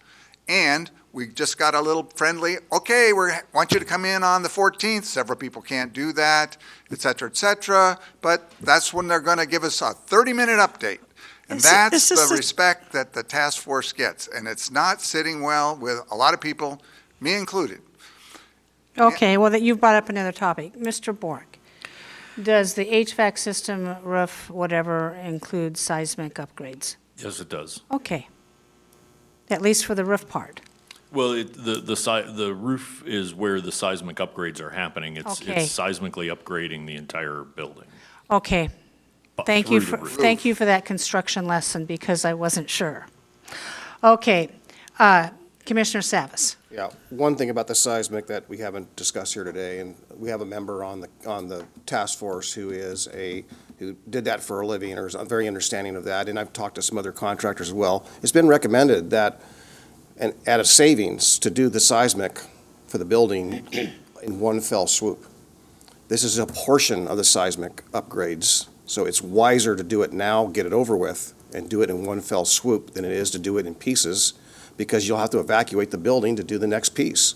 and we just got a little friendly, okay, want you to come in on the 14th. Several people can't do that, et cetera, but that's when they're going to give us a 30-minute update. And that's the respect that the task force gets, and it's not sitting well with a lot of people, me included. Okay, well, that you've brought up another topic. Mr. Bork, does the HVAC system, roof, whatever, include seismic upgrades? Yes, it does. Okay. At least for the roof part. Well, the roof is where the seismic upgrades are happening. It's Okay. seismically upgrading the entire building. Okay. but Thank you through for, the roof. thank you for that construction lesson, because I wasn't sure. Okay, Commissioner Savas. Yeah, one thing about the seismic that we haven't discussed here today, and we have a member on the task force who did that for a living, or is very understanding of that, and I've talked to some other contractors as well. It's been recommended that, and at a savings, to do the seismic for the building in one fell swoop. This is a portion of the seismic upgrades, so it's wiser to do it now, get it over with, and do it in one fell swoop than it is to do it in pieces, because you'll have to evacuate the building to do the next piece.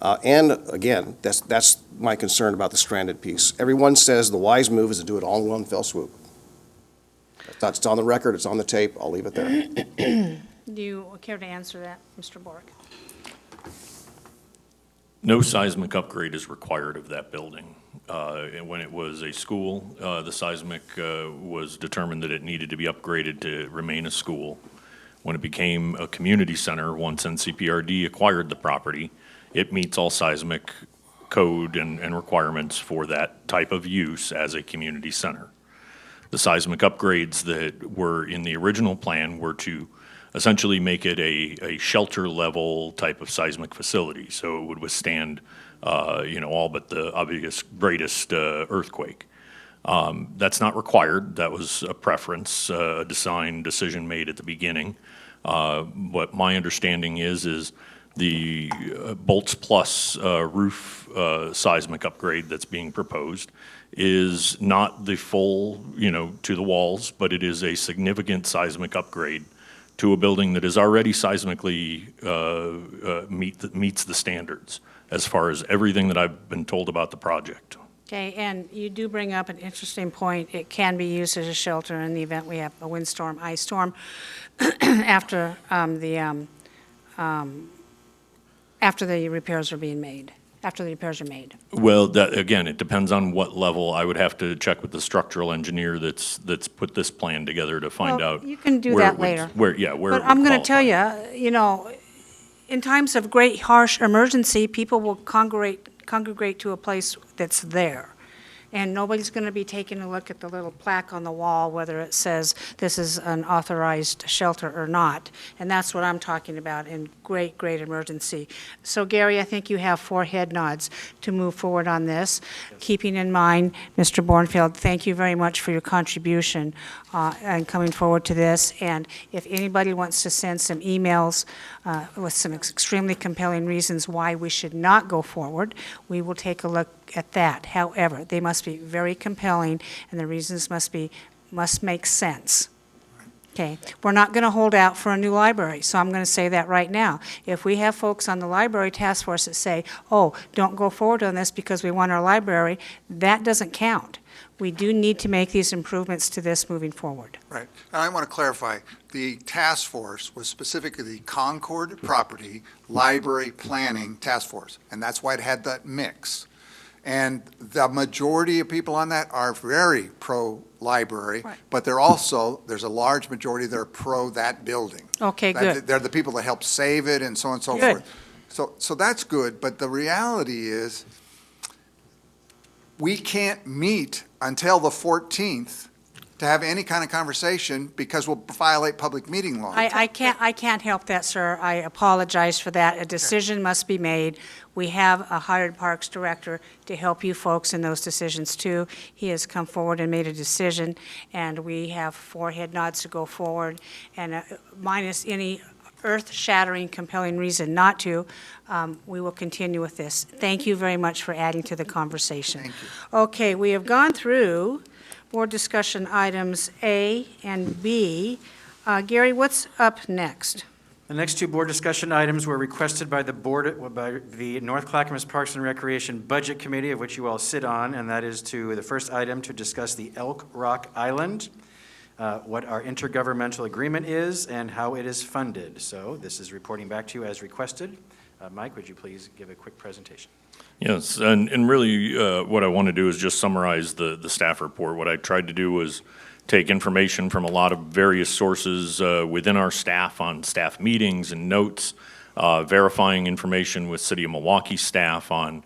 And again, that's my concern about the stranded piece. Everyone says the wise move is to do it all in one fell swoop. That's on the record, it's on the tape, I'll leave it there. Do you care to answer that, Mr. Bork? No seismic upgrade is required of that building. And when it was a school, the seismic was determined that it needed to be upgraded to remain a school. When it became a community center, once NCPRD acquired the property, it meets all seismic code and requirements for that type of use as a community center. The seismic upgrades that were in the original plan were to essentially make it a shelter level type of seismic facility, so it would withstand, all but the obvious greatest earthquake. That's not required. That was a preference, a design decision made at the beginning. What my understanding is the Bolts Plus roof seismic upgrade that's being proposed is not the full, to the walls, but it is a significant seismic upgrade to a building that is already seismically meets the standards as far as everything that I've been told about the project. Okay, and you do bring up an interesting point. It can be used as a shelter in the event we have a windstorm, ice storm, after the repairs are being made, after the repairs are made. Well, that, again, it depends on what level. I would have to check with the structural engineer that's put this plan together to find Well, out. you can do where that it would- later. Where it But would I'm going to tell qualify. you, in times of great harsh emergency, people will congregate to a place that's there. And nobody's going to be taking a look at the little plaque on the wall, whether it says this is an authorized shelter or not. And that's what I'm talking about in great, great emergency. So Gary, I think you have 4 head nods to move forward on this. Keeping in mind, Mr. Bornfield, thank you very much for your contribution and coming forward to this. And if anybody wants to send some emails with some extremely compelling reasons why we should not go forward, we will take a look at that. However, they must be very compelling, and the reasons must make sense. Okay, we're not going to hold out for a new library, so I'm going to say that right now. If we have folks on the library task force that say, oh, don't go forward on this because we want our library, that doesn't count. We do need to make these improvements to this moving forward. Right. And I want to clarify, the task force was specifically the Concord Property Library Planning Task Force, and that's why it had that mix. And the majority of people on that are very pro-library, Right. but there's a large majority that are pro that building. Okay, good. They're the people that helped save it and so on and so Good. forth. So that's good, but the reality is, we can't meet until the 14th to have any kind of conversation because we'll violate public meeting law. I can't help that, sir. I apologize for that. A decision must be made. We have a hired parks director to help you folks in those decisions too. He has come forward and made a decision, and we have 4 head nods to go forward, and minus any earth-shattering, compelling reason not to, we will continue with this. Thank you very much for adding to the conversation. Thank you. Okay, we have gone through board discussion items A and B. Gary, what's up next? The next two board discussion items were requested by the North Clackamas Parks and Recreation Budget Committee, of which you all sit on, and that is the first item to discuss the Elk Rock Island, what our intergovernmental agreement is, and how it is funded. So this is reporting back to you as requested. Mike, would you please give a quick presentation? Yes, and really what I want to do is just summarize the staff report. What I tried to do was take information from a lot of various sources within our staff on staff meetings and notes, verifying information with City of Milwaukee staff on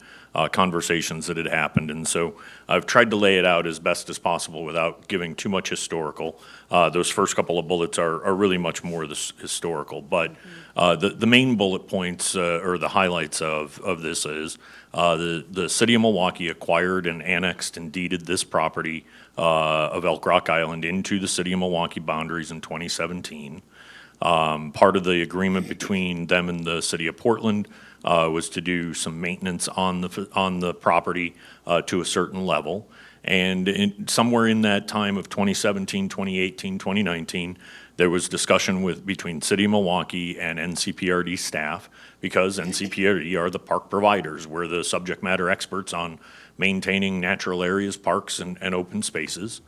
conversations that had happened. And so I've tried to lay it out as best as possible without giving too much historical. Those first couple of bullets are really much more historical. But the main bullet points or the highlights of this is the City of Milwaukee acquired and annexed and deeded this property of Elk Rock Island into the City of Milwaukee boundaries in 2017. Part of the agreement between them and the City of Portland was to do some maintenance on the property to a certain level. And somewhere in that time of 2017, 2018, 2019, there was discussion between City of Milwaukee and NCPRD staff, because NCPRD are the park providers. We're the subject matter experts on maintaining natural areas, parks, and open spaces.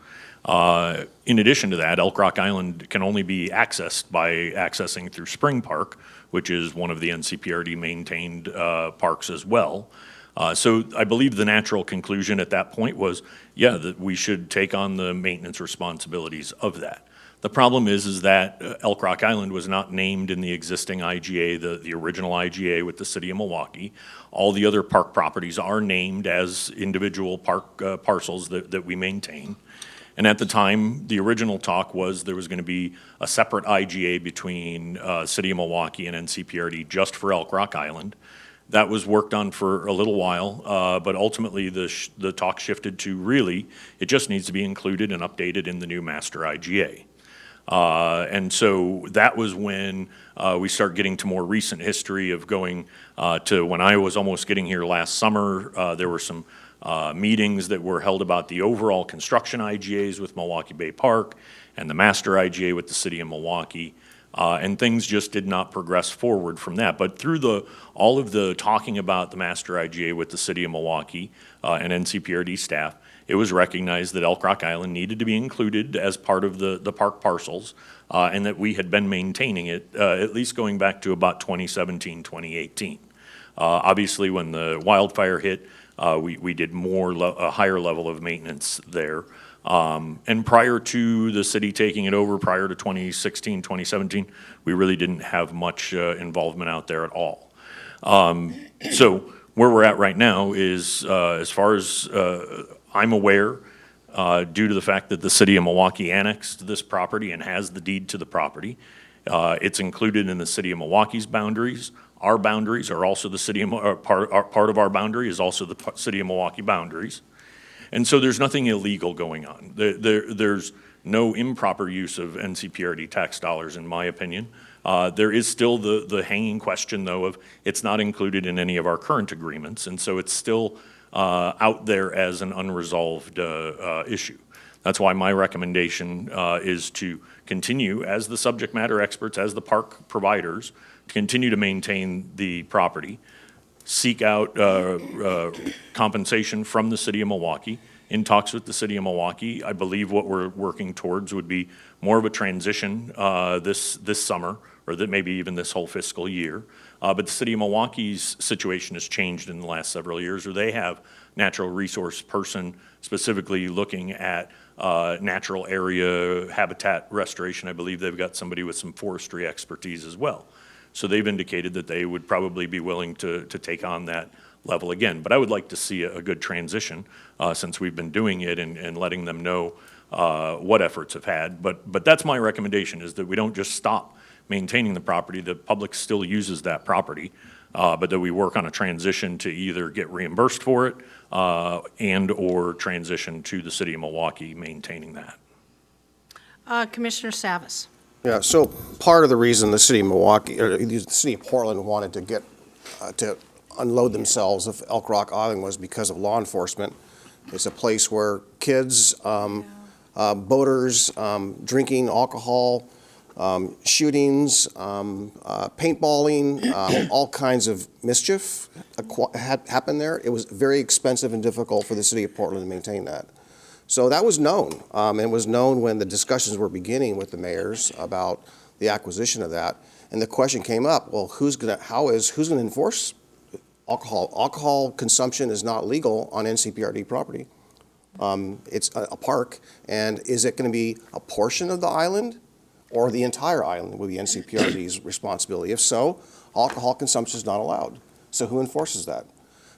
In addition to that, Elk Rock Island can only be accessed by accessing through Spring Park, which is one of the NCPRD maintained parks as well. So I believe the natural conclusion at that point was, that we should take on the maintenance responsibilities of that. The problem is that Elk Rock Island was not named in the existing IGA, the original IGA with the City of Milwaukee. All the other park properties are named as individual park parcels that we maintain. And at the time, the original talk was there was going to be a separate IGA between City of Milwaukee and NCPRD just for Elk Rock Island. That was worked on for a little while, but ultimately the talk shifted to really, it just needs to be included and updated in the new master IGA. And so that was when we start getting to more recent history of going to when I was almost getting here last summer. There were some meetings that were held about the overall construction IGAs with Milwaukee Bay Park and the master IGA with the City of Milwaukee. And things just did not progress forward from that. But through all of the talking about the master IGA with the City of Milwaukee and NCPRD staff, it was recognized that Elk Rock Island needed to be included as part of the park parcels, and that we had been maintaining it at least going back to about 2017, 2018. Obviously, when the wildfire hit, we did a higher level of maintenance there. And prior to the city taking it over, prior to 2016, 2017, we really didn't have much involvement out there at all. So where we're at right now is, as far as I'm aware, due to the fact that the City of Milwaukee annexed this property and has the deed to the property, it's included in the City of Milwaukee's boundaries. Our boundaries are also the City of part of our boundary is also the City of Milwaukee boundaries. And so there's nothing illegal going on. There's no improper use of NCPRD tax dollars, in my opinion. There is still the hanging question, though, of it's not included in any of our current agreements, and so it's still out there as an unresolved issue. That's why my recommendation is to continue as the subject matter experts, as the park providers, to continue to maintain the property, seek out compensation from the City of Milwaukee. In talks with the City of Milwaukee, I believe what we're working towards would be more of a transition this summer, or that maybe even this whole fiscal year. But the City of Milwaukee's situation has changed in the last several years, where they have natural resource person specifically looking at natural area habitat restoration. I believe they've got somebody with some forestry expertise as well. So they've indicated that they would probably be willing to take on that level again. But I would like to see a good transition since we've been doing it and letting them know what efforts have had. But that's my recommendation, is that we don't just stop maintaining the property. The public still uses that property, but that we work on a transition to either get reimbursed for it and or transition to the City of Milwaukee maintaining that. Commissioner Savas. Yeah, so part of the reason the City of Milwaukee, or the City of Portland wanted to get, to unload themselves of Elk Rock Island was because of law enforcement. It's a place where kids, boaters, drinking alcohol, shootings, paintballing, all kinds of mischief had happened there. It was very expensive and difficult for the city of Portland to maintain that. So that was known, and was known when the discussions were beginning with the mayors about the acquisition of that. And the question came up, well, who's gonna enforce alcohol? Alcohol consumption is not legal on NCPRD property. It's a park, and is it gonna be a portion of the island or the entire island will be NCPRD's responsibility? If so, alcohol consumption is not allowed. So who enforces that?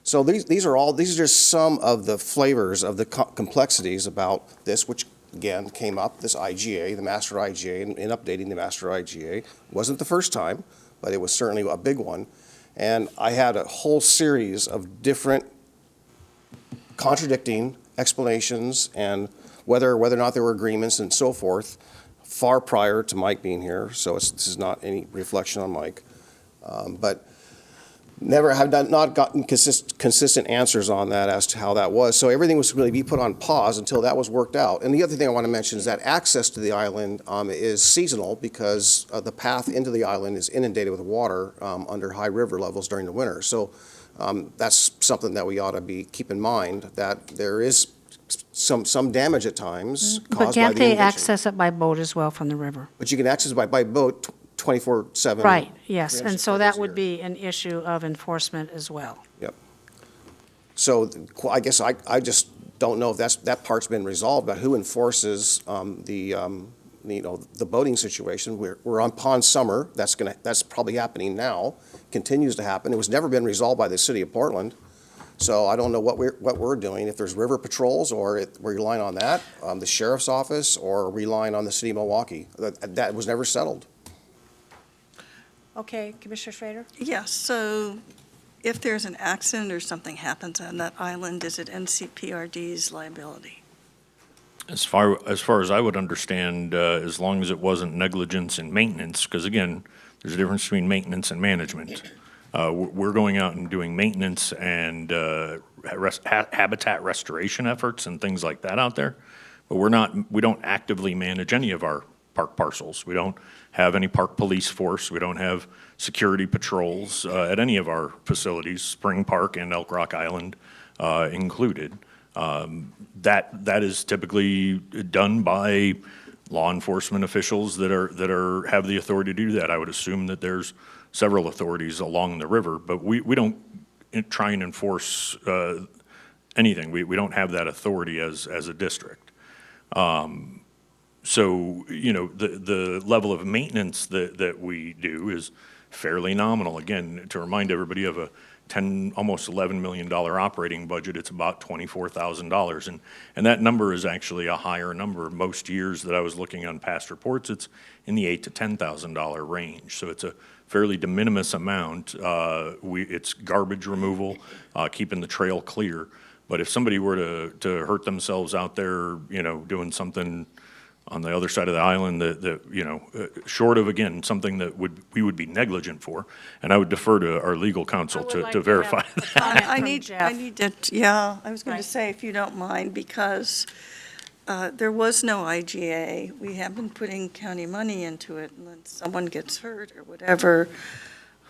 So these are just some of the flavors of the complexities about this, which again came up, this IGA, the master IGA, and in updating the master IGA. It wasn't the first time, but it was certainly a big one. And I had a whole series of different contradicting explanations and whether or not there were agreements and so forth, far prior to Mike being here. So this is not any reflection on Mike. But not gotten consistent answers on that as to how that was. So everything was really be put on pause until that was worked out. And the other thing I want to mention is that access to the island is seasonal because the path into the island is inundated with water under high river levels during the winter. So that's something that we ought to keep in mind, that there is some damage at times caused by the But can't they inundation. access it by boat as well from the river? But you can access it by boat 24/7. Right, yes, and so that 365 would days a year. be an issue of enforcement as well. Yep. So I guess I just don't know if that part's been resolved, but who enforces the boating situation? We're on pond summer. That's probably happening now. Continues to happen. It was never been resolved by the city of Portland. So I don't know what we're doing. If there's river patrols, or we're relying on that, the sheriff's office, or relying on the city of Milwaukee. That was never settled. Okay, Commissioner Schrader? Yes, so if there's an accident or something happens on that island, is it NCPRD's liability? As far as I would understand, as long as it wasn't negligence in maintenance, because again, there's a difference between maintenance and management. We're going out and doing maintenance and habitat restoration efforts and things like that out there, but we don't actively manage any of our park parcels. We don't have any park police force. We don't have security patrols at any of our facilities, Spring Park and Elk Rock Island included. That is typically done by law enforcement officials that have the authority to do that. I would assume that there's several authorities along the river, but we don't try and enforce anything. We don't have that authority as a district. So, the level of maintenance that we do is fairly nominal. Again, to remind everybody of a almost $11 million operating budget, it's about $24,000. And that number is actually a higher number. Most years that I was looking on past reports, it's in the $8,000 to $10,000 range. So it's a fairly de minimis amount. It's garbage removal, keeping the trail clear. But if somebody were to hurt themselves out there, doing something on the other side of the island that short of, again, something that we would be negligent for, and I would defer to our legal counsel to verify that. I need to, yeah, I was going to say, if you don't mind, because there was no IGA. We have been putting county money into it, and when someone gets hurt or whatever,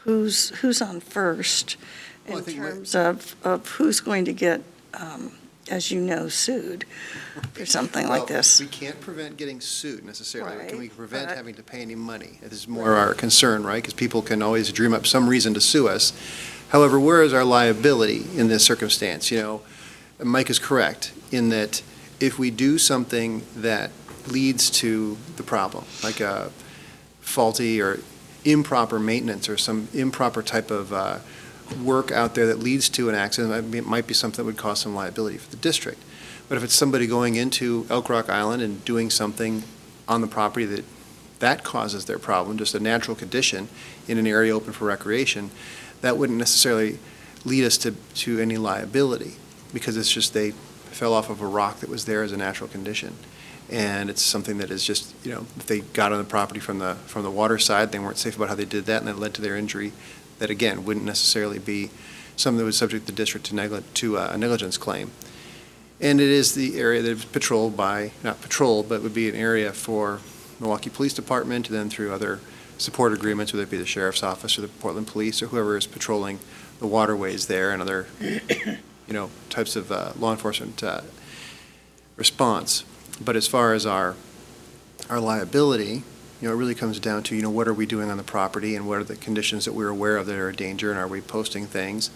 who's on first in terms of who's going to get, as you know, sued for something like this? We can't prevent getting sued necessarily. Right, Can we prevent but- having to pay any money? This is more our concern, right? Because people can always dream up some reason to sue us. However, where is our liability in this circumstance? Mike is correct in that if we do something that leads to the problem, like a faulty or improper maintenance or some improper type of work out there that leads to an accident, it might be something that would cause some liability for the district. But if it's somebody going into Elk Rock Island and doing something on the property that causes their problem, just a natural condition in an area open for recreation, that wouldn't necessarily lead us to any liability, because it's just they fell off of a rock that was there as a natural condition. And it's something that is just, if they got on the property from the water side, they weren't safe about how they did that, and it led to their injury, that again wouldn't necessarily be something that would subject the district to a negligence claim. And it is the area that is patrolled by, not patrolled, but would be an area for Milwaukee Police Department, and then through other support agreements, whether it be the Sheriff's Office or the Portland Police or whoever is patrolling the waterways there and other, types of law enforcement response. But as far as our liability, it really comes down to, what are we doing on the property and what are the conditions that we're aware of that are a danger, and are we posting things?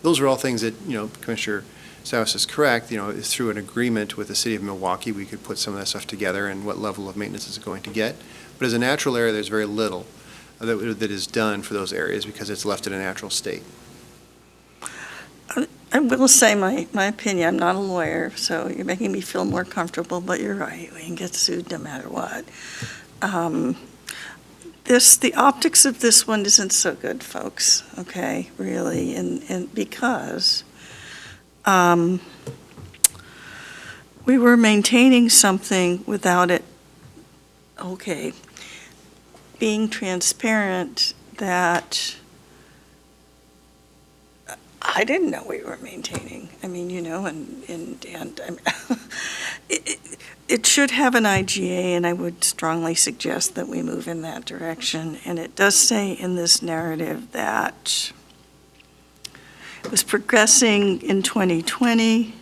Those are all things that, Commissioner Savis is correct, through an agreement with the city of Milwaukee, we could put some of that stuff together and what level of maintenance is it going to get. But as a natural area, there's very little that is done for those areas because it's left in a natural state. I will say my opinion, I'm not a lawyer, so you're making me feel more comfortable, but you're right, we can get sued no matter what. The optics of this one isn't so good, folks, okay, really, and because we were maintaining something without it, being transparent that I didn't know we were maintaining. I mean, it should have an IGA, and I would strongly suggest that we move in that direction. And it does say in this narrative that it was progressing in 2020.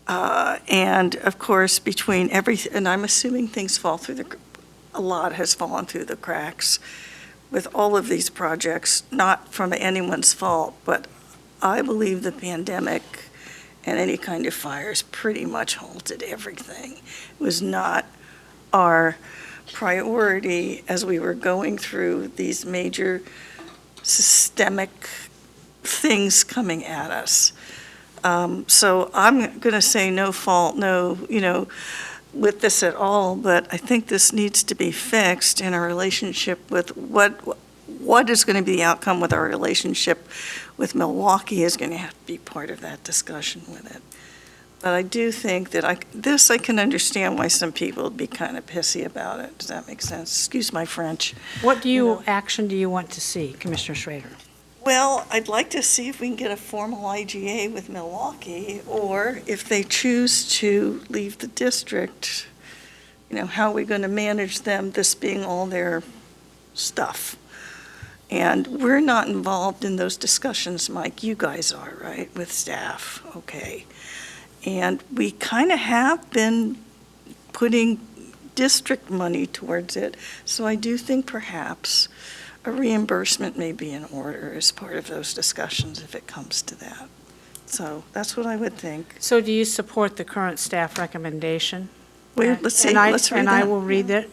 And of course, between everything, and I'm assuming things fall through a lot has fallen through the cracks with all of these projects, not from anyone's fault, but I believe the pandemic and any kind of fires pretty much halted everything. It was not our priority as we were going through these major systemic things coming at us. So I'm going to say no fault, with this at all, but I think this needs to be fixed in a relationship with what is going to be the outcome with our relationship with Milwaukee is going to have to be part of that discussion with it. But I do think that I can understand why some people would be kind of pissy about it. Does that make sense? Excuse my French. What action do you want to see, Commissioner Schrader? Well, I'd like to see if we can get a formal IGA with Milwaukee, or if they choose to leave the district, how are we going to manage them, this being all their stuff? And we're not involved in those discussions, Mike. You guys are, right, with staff, okay. And we kind of have been putting district money towards it, so I do think perhaps a reimbursement may be in order as part of those discussions if it comes to that. So that's what I would think. So do you support the current staff recommendation? Let's see, let's read And that. I will read it.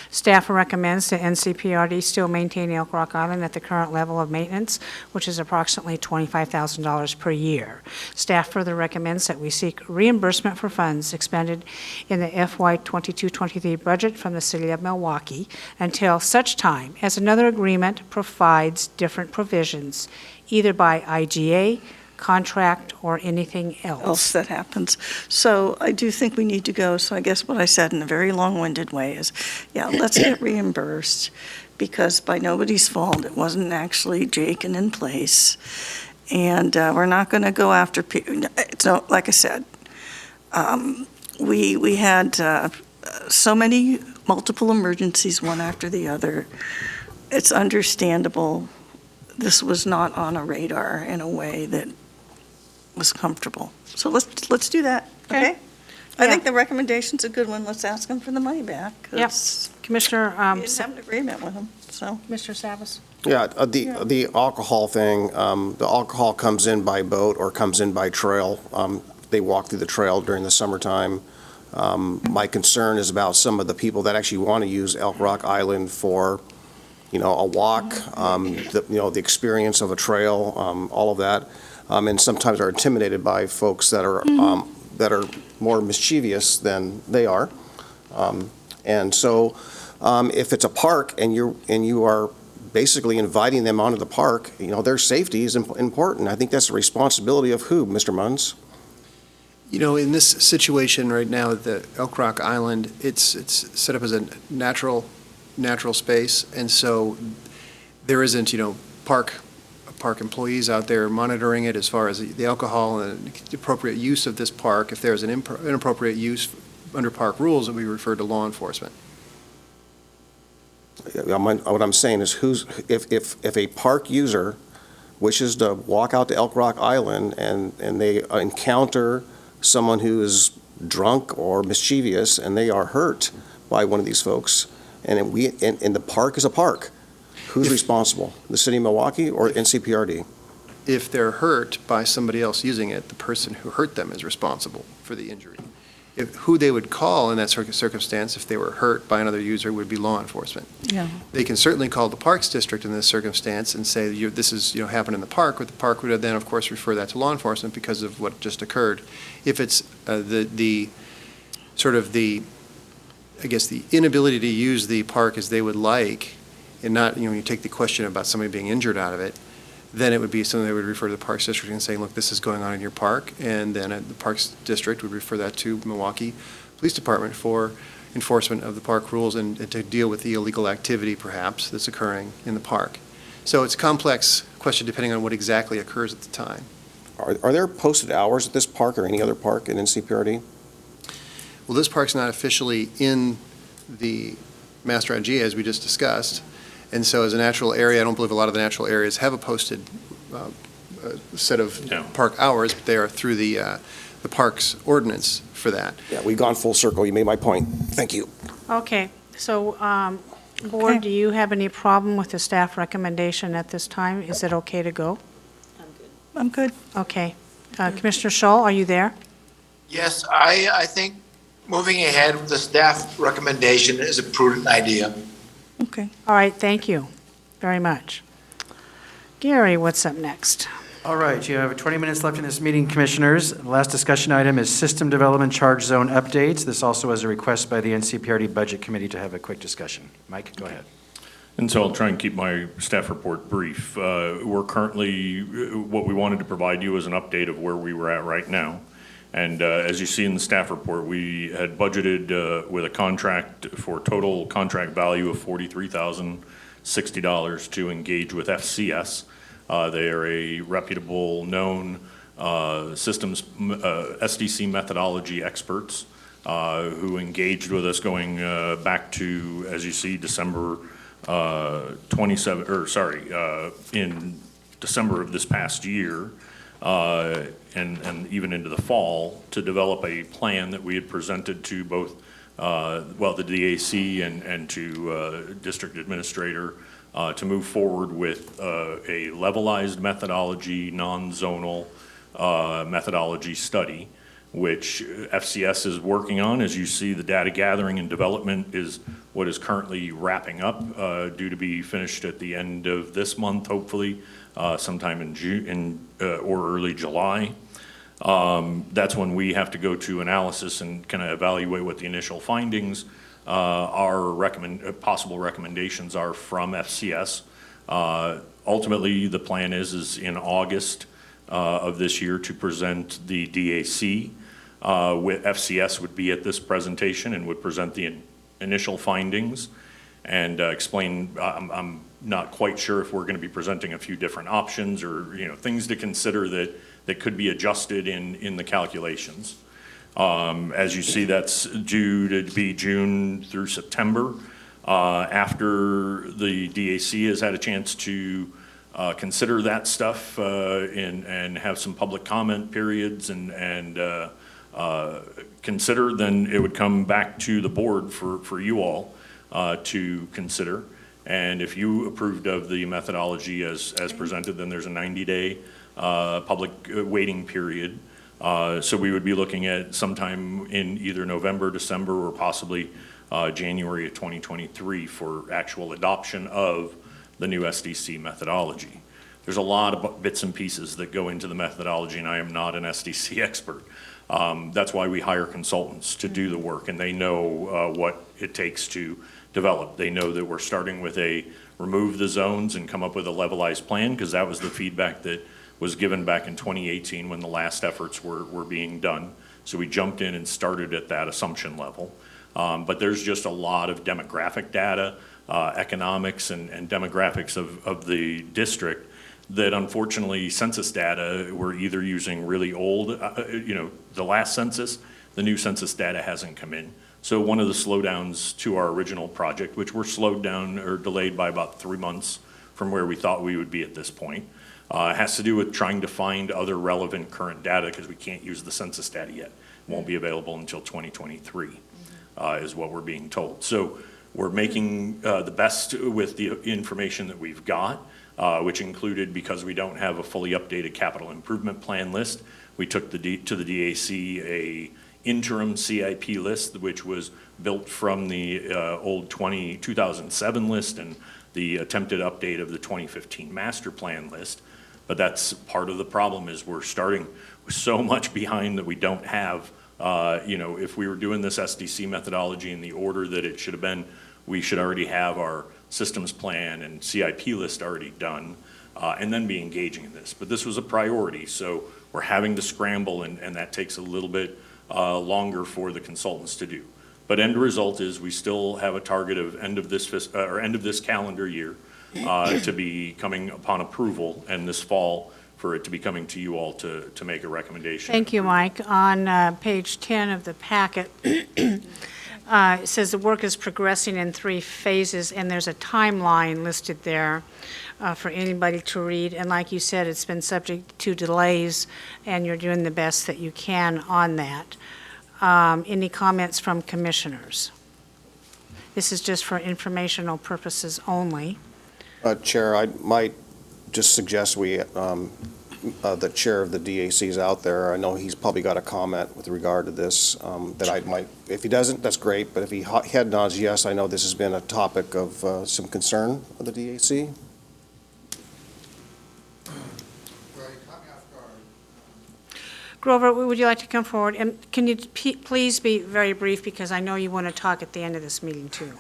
Staff recommends that NCPRD still maintain Elk Rock Island at the current level of maintenance, which is approximately $25,000 per year. Staff further recommends that we seek reimbursement for funds expended in the FY 22-23 budget from the City of Milwaukee until such time as another agreement provides different provisions, either by IGA, contract, or anything else. That happens. So I do think we need to go, so I guess what I said in a very long-winded way is, let's get reimbursed, because by nobody's fault, it wasn't actually Jaken in place. And we're not going to go after people. So, like I said, we had so many multiple emergencies, one after the other. It's understandable. This was not on a radar in a way that was comfortable. So let's do that, okay? I think the recommendation's a good one. Let's ask them for the money back. Yep. Commissioner, We didn't have an agreement with them, so. Commissioner Savas? Yeah, the alcohol thing, the alcohol comes in by boat or comes in by trail. They walk through the trail during the summertime. My concern is about some of the people that actually want to use Elk Rock Island for, a walk, the experience of a trail, all of that. And sometimes are intimidated by folks that are more mischievous than they are. And so if it's a park and you are basically inviting them onto the park, their safety is important. I think that's the responsibility of who, Mr. Munns? In this situation right now, the Elk Rock Island, it's set up as a natural space, and so there isn't, park employees out there monitoring it as far as the alcohol and the appropriate use of this park. If there's an inappropriate use under park rules, it would be referred to law enforcement. What I'm saying is if a park user wishes to walk out to Elk Rock Island and they encounter someone who is drunk or mischievous and they are hurt by one of these folks, and the park is a park, who's responsible? The city of Milwaukee or NCPRD? If they're hurt by somebody else using it, the person who hurt them is responsible for the injury. Who they would call in that circumstance if they were hurt by another user would be law enforcement. Yeah. They can certainly call the Parks District in this circumstance and say, this is, happened in the park, but the park would then, of course, refer that to law enforcement because of what just occurred. If it's the inability to use the park as they would like, and not, when you take the question about somebody being injured out of it, then it would be something they would refer to the Parks District and say, look, this is going on in your park, and then the Parks District would refer that to Milwaukee Police Department for enforcement of the park rules and to deal with the illegal activity, perhaps, that's occurring in the park. So it's a complex question depending on what exactly occurs at the time. Are there posted hours at this park or any other park in NCPRD? Well, this park's not officially in the Master IG, as we just discussed. And so as a natural area, I don't believe a lot of the natural areas have a posted set of park hours, but they are through the parks ordinance for that. Yeah, we've gone full circle. You made my point. Thank you. Okay, so, Board, do you have any problem with the staff recommendation at this time? Is it okay to go? I'm good. Okay. Commissioner Shull, are you there? Yes, I think moving ahead with the staff recommendation is a prudent idea. Okay. All right, thank you very much. Gary, what's up next? All right, you have 20 minutes left in this meeting, Commissioners. The last discussion item is System Development Charge Zone updates. This also was a request by the NCPRD Budget Committee to have a quick discussion. Mike, go ahead. And so I'll try and keep my staff report brief. We're currently, what we wanted to provide you is an update of where we were at right now. And as you see in the staff report, we had budgeted with a contract for total contract value of $43,060 to engage with FCS. They are a reputable, known systems SDC methodology experts who engaged with us going back to, as you see, December 27, or sorry, in December of this past year. And even into the fall, to develop a plan that we had presented to both, the DAC and to District Administrator to move forward with a levelized methodology, non-zonal methodology study, which FCS is working on. As you see, the data gathering and development is what is currently wrapping up, due to be finished at the end of this month, hopefully, sometime in June or early July. That's when we have to go to analysis and kind of evaluate what the initial findings, our possible recommendations are from FCS. Ultimately, the plan is in August of this year to present the DAC. With FCS would be at this presentation and would present the initial findings and explain. I'm not quite sure if we're going to be presenting a few different options or things to consider that could be adjusted in the calculations. As you see, that's due to be June through September. After the DAC has had a chance to consider that stuff and have some public comment periods and consider, then it would come back to the board for you all to consider. And if you approved of the methodology as presented, then there's a 90-day public waiting period. So we would be looking at sometime in either November, December, or possibly January of 2023 for actual adoption of the new SDC methodology. There's a lot of bits and pieces that go into the methodology, and I am not an SDC expert. That's why we hire consultants to do the work, and they know what it takes to develop. They know that we're starting with remove the zones and come up with a levelized plan, because that was the feedback that was given back in 2018 when the last efforts were being done. So we jumped in and started at that assumption level. But there's just a lot of demographic data, economics and demographics of the district that unfortunately census data, we're either using really old, the last census the new census data hasn't come in. So one of the slowdowns to our original project, which were slowed down or delayed by about 3 months from where we thought we would be at this point, has to do with trying to find other relevant current data because we can't use the census data yet. It won't be available until 2023, is what we're being told. So we're making the best with the information that we've got, which included, because we don't have a fully updated capital improvement plan list, we took to the DAC a interim CIP list, which was built from the old 2007 list and the attempted update of the 2015 master plan list. But that's part of the problem, is we're starting so much behind that we don't have, if we were doing this SDC methodology in the order that it should have been, we should already have our systems plan and CIP list already done, and then be engaging in this. But this was a priority, so we're having to scramble, and that takes a little bit longer for the consultants to do. But end result is we still have a target of end of this calendar year to be coming upon approval, and this fall for it to be coming to you all to make a recommendation. Thank you, Mike. On page 10 of the packet, it says the work is progressing in 3 phases, and there's a timeline listed there for anybody to read. And like you said, it's been subject to delays, and you're doing the best that you can on that. Any comments from commissioners? This is just for informational purposes only. Chair, I might just suggest the chair of the DAC is out there. I know he's probably got a comment with regard to this that I might, if he doesn't, that's great, but if he head nods yes, I know this has been a topic of some concern of the DAC. Grover, would you like to come forward? And can you please be very brief, because I know you want to talk at the end of this meeting, too.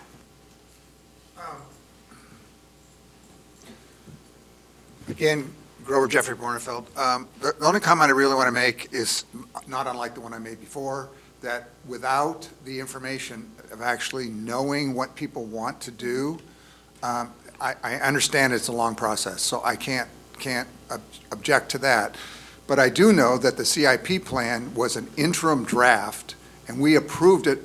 Again, Grover Jeffrey Bornefeld. The only comment I really want to make is not unlike the one I made before, that without the information of actually knowing what people want to do, I understand it's a long process, so I can't object to that. But I do know that the CIP plan was an interim draft, and we approved it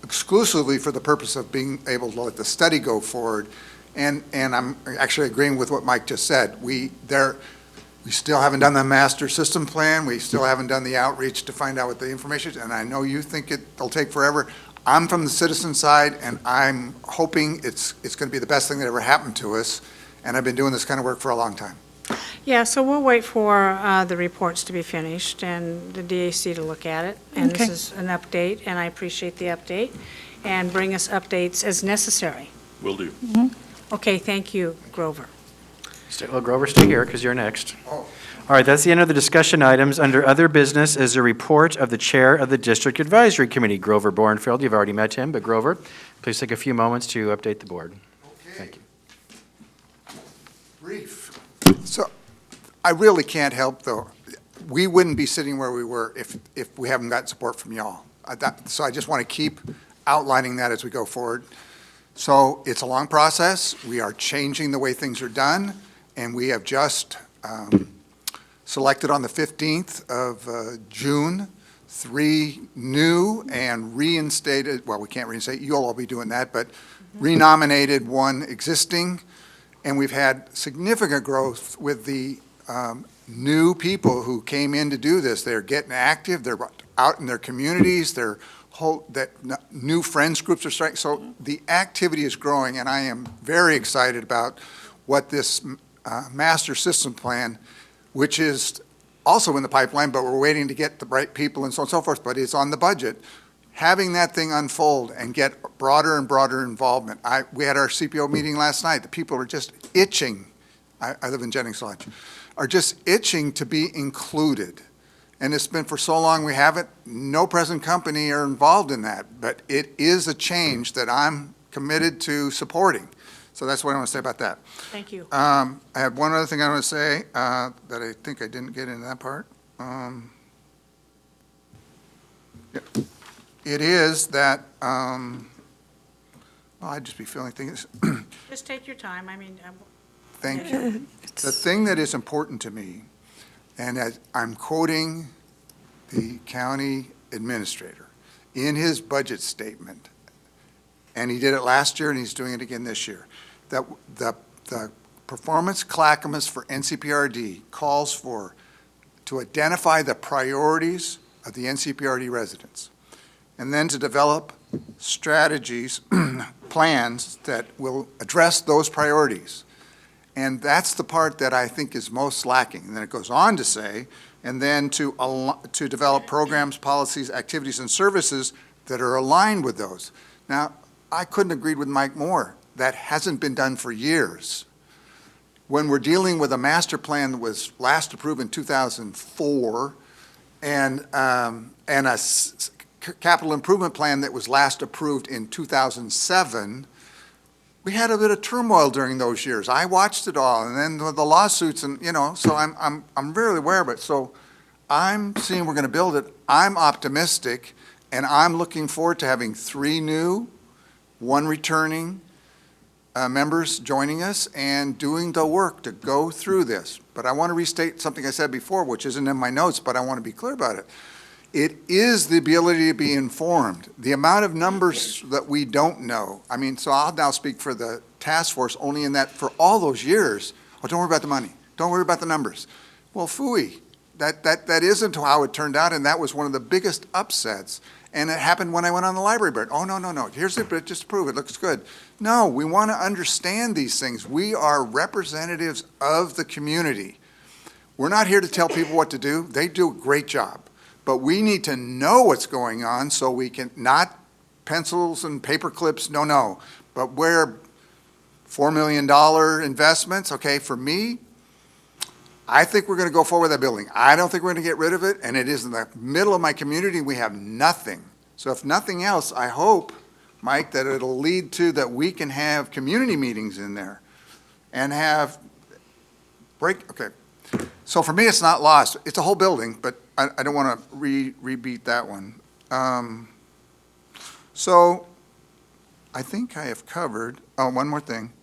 exclusively for the purpose of being able to let the study go forward. And I'm actually agreeing with what Mike just said. We still haven't done the master system plan. We still haven't done the outreach to find out what the information is. And I know you think it'll take forever. I'm from the citizen side, and I'm hoping it's going to be the best thing that ever happened to us. And I've been doing this kind of work for a long time. Yeah, so we'll wait for the reports to be finished and the DAC to look at it. And Okay. this is an update, and I appreciate the update. And bring us updates as necessary. Will do. Okay, thank you, Grover. Well, Grover, stay here, because you're next. Oh. All right, that's the end of the discussion items. Under other business is a report of the Chair of the District Advisory Committee, Grover Bornfield. You've already met him, but Grover, please take a few moments to update the board. Okay. Thank you. Brief. So I really can't help, though. We wouldn't be sitting where we were if we haven't gotten support from y'all. So I just want to keep outlining that as we go forward. So it's a long process. We are changing the way things are done, and we have just selected on the 15th of June 3 new and reinstated, well, we can't reinstate, you'll all be doing that, but renominated 1 existing. And we've had significant growth with the new people who came in to do this. They're getting active, they're out in their communities, new friends groups are starting. So the activity is growing, and I am very excited about what this master system plan, which is also in the pipeline, but we're waiting to get the right people and so on and so forth, but it's on the budget. Having that thing unfold and get broader and broader involvement. We had our CPO meeting last night. The people are just itching, I live in Jennings Lodge, are just itching to be included. And it's been for so long we haven't, no present company are involved in that, but it is a change that I'm committed to supporting. So that's what I want to say about that. Thank you. I have one other thing I want to say that I think I didn't get into that part. It is that, well, I'd just be feeling things. Just take your time. I mean, Thank you. The thing that is important to me, and as I'm quoting the county administrator in his budget statement, and he did it last year and he's doing it again this year, that the performance clackamas for NCPRD calls for to identify the priorities of the NCPRD residents, and then to develop strategies, plans that will address those priorities. And that's the part that I think is most lacking. And then it goes on to say, and then to develop programs, policies, activities, and services that are aligned with those. Now, I couldn't agree with Mike more. That hasn't been done for years. When we're dealing with a master plan that was last approved in 2004 and a capital improvement plan that was last approved in 2007, we had a bit of turmoil during those years. I watched it all, and then the lawsuits, and so I'm really aware of it. So I'm seeing we're going to build it. I'm optimistic, and I'm looking forward to having 3 new, 1 returning members joining us and doing the work to go through this. But I want to restate something I said before, which isn't in my notes, but I want to be clear about it. It is the ability to be informed. The amount of numbers that we don't know. I mean, so I'll now speak for the task force only in that for all those years, oh, don't worry about the money. Don't worry about the numbers. Well, phooey. That isn't how it turned out, and that was one of the biggest upsets. And it happened when I went on the library board. Oh, no. Here's it, but just prove it. Looks good. No, we want to understand these things. We are representatives of the community. We're not here to tell people what to do. They do a great job. But we need to know what's going on so we can, not pencils and paper clips, no. But where $4 million investments, okay, for me, I think we're going to go forward with that building. I don't think we're going to get rid of it, and it is in the middle of my community. We have nothing. So if nothing else, I hope, Mike, that it'll lead to that we can have community meetings in there and have okay. So for me, it's not lost. It's a whole building, but I don't want to rebeat that one. So I think I have covered, one more thing.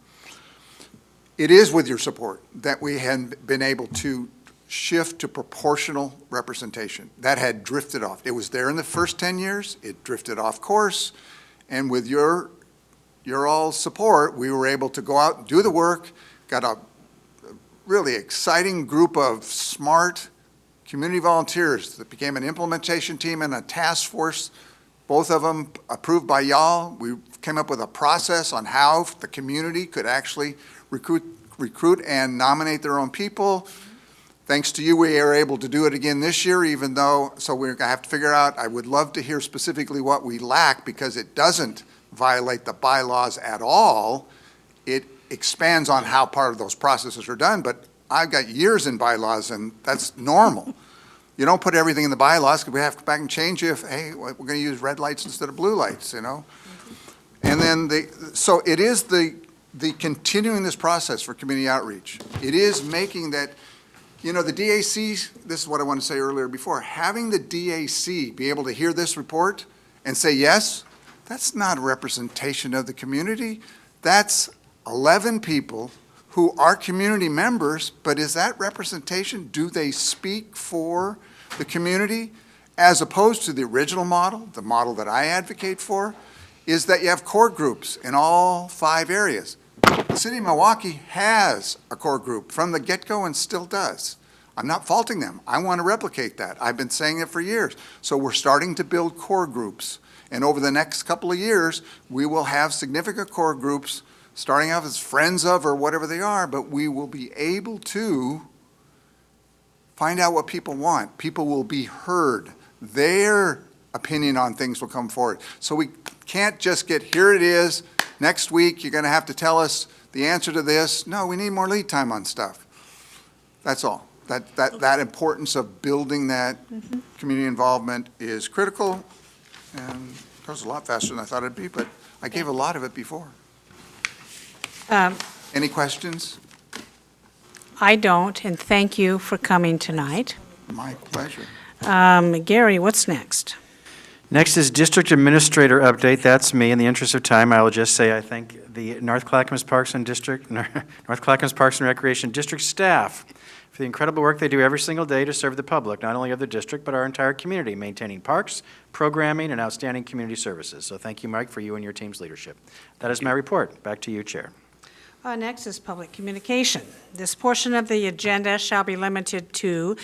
It is with your support that we had been able to shift to proportional representation. That had drifted off. It was there in the first 10 years. It drifted off course. And with your all's support, we were able to go out and do the work, got a really exciting group of smart community volunteers that became an implementation team and a task force, both of them approved by y'all. We came up with a process on how the community could actually recruit and nominate their own people. Thanks to you, we are able to do it again this year, even though, so we're going to have to figure out, I would love to hear specifically what we lack because it doesn't violate the bylaws at all. It expands on how part of those processes are done, but I've got years in bylaws and that's normal. You don't put everything in the bylaws because we have to go back and change it if, hey, we're going to use red lights instead of blue lights, And then so it is the continuing this process for community outreach. It is making that, the DAC, this is what I wanted to say earlier before, having the DAC be able to hear this report and say yes, that's not a representation of the community. That's 11 people who are community members, but is that representation? Do they speak for the community? As opposed to the original model, the model that I advocate for, is that you have core groups in all 5 areas. The city of Milwaukee has a core group from the get-go and still does. I'm not faulting them. I want to replicate that. I've been saying it for years. So we're starting to build core groups. And over the next couple of years, we will have significant core groups starting off as friends of or whatever they are, but we will be able to find out what people want. People will be heard. Their opinion on things will come forward. So we can't just get, here it is, next week you're going to have to tell us the answer to this. No, we need more lead time on stuff. That's all. That importance of building that community involvement is critical, and it goes a lot faster than I thought it'd be, but I gave a lot of it before. Any questions? I don't, and thank you for coming tonight. My pleasure. Gary, what's next? Next is District Administrator update. That's me. In the interest of time, I will just say I thank the North Clackamas Parks and Recreation District staff for the incredible work they do every single day to serve the public, not only of the district, but our entire community, maintaining parks, programming, and outstanding community services. So thank you, Mike, for you and your team's leadership. That is my report. Back to you, Chair. Next is public communication. This portion of the agenda shall be limited to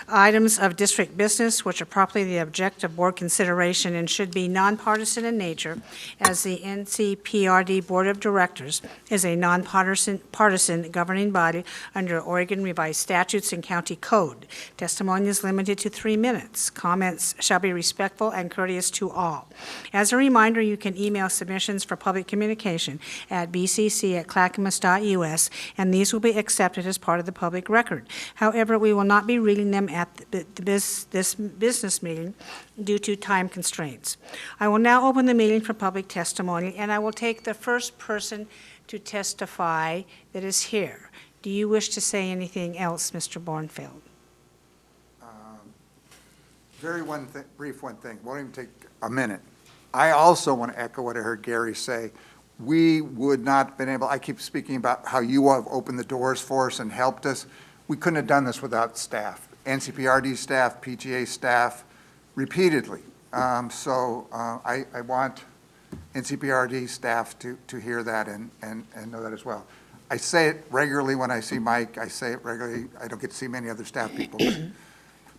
items of district business which are properly the object of board consideration and should be nonpartisan in nature, as the NCPRD Board of Directors is a nonpartisan governing body under Oregon Revised Statutes and County Code. Testimony is limited to 3 minutes. Comments shall be respectful and courteous to all. As a reminder, you can email submissions for public communication at bcc@clackamas.us, and these will be accepted as part of the public record. However, we will not be reading them at this business meeting due to time constraints. I will now open the meeting for public testimony, and I will take the first person to testify that is here. Do you wish to say anything else, Mr. Bornfield? Very brief one thing, won't even take a minute. I also want to echo what I heard Gary say. We would not have been able, I keep speaking about how you have opened the doors for us and helped us. We couldn't have done this without staff, NCPRD staff, PTA staff, repeatedly. I want NCPRD staff to hear that and know that as well. I say it regularly when I see Mike. I say it regularly. I don't get to see many other staff people.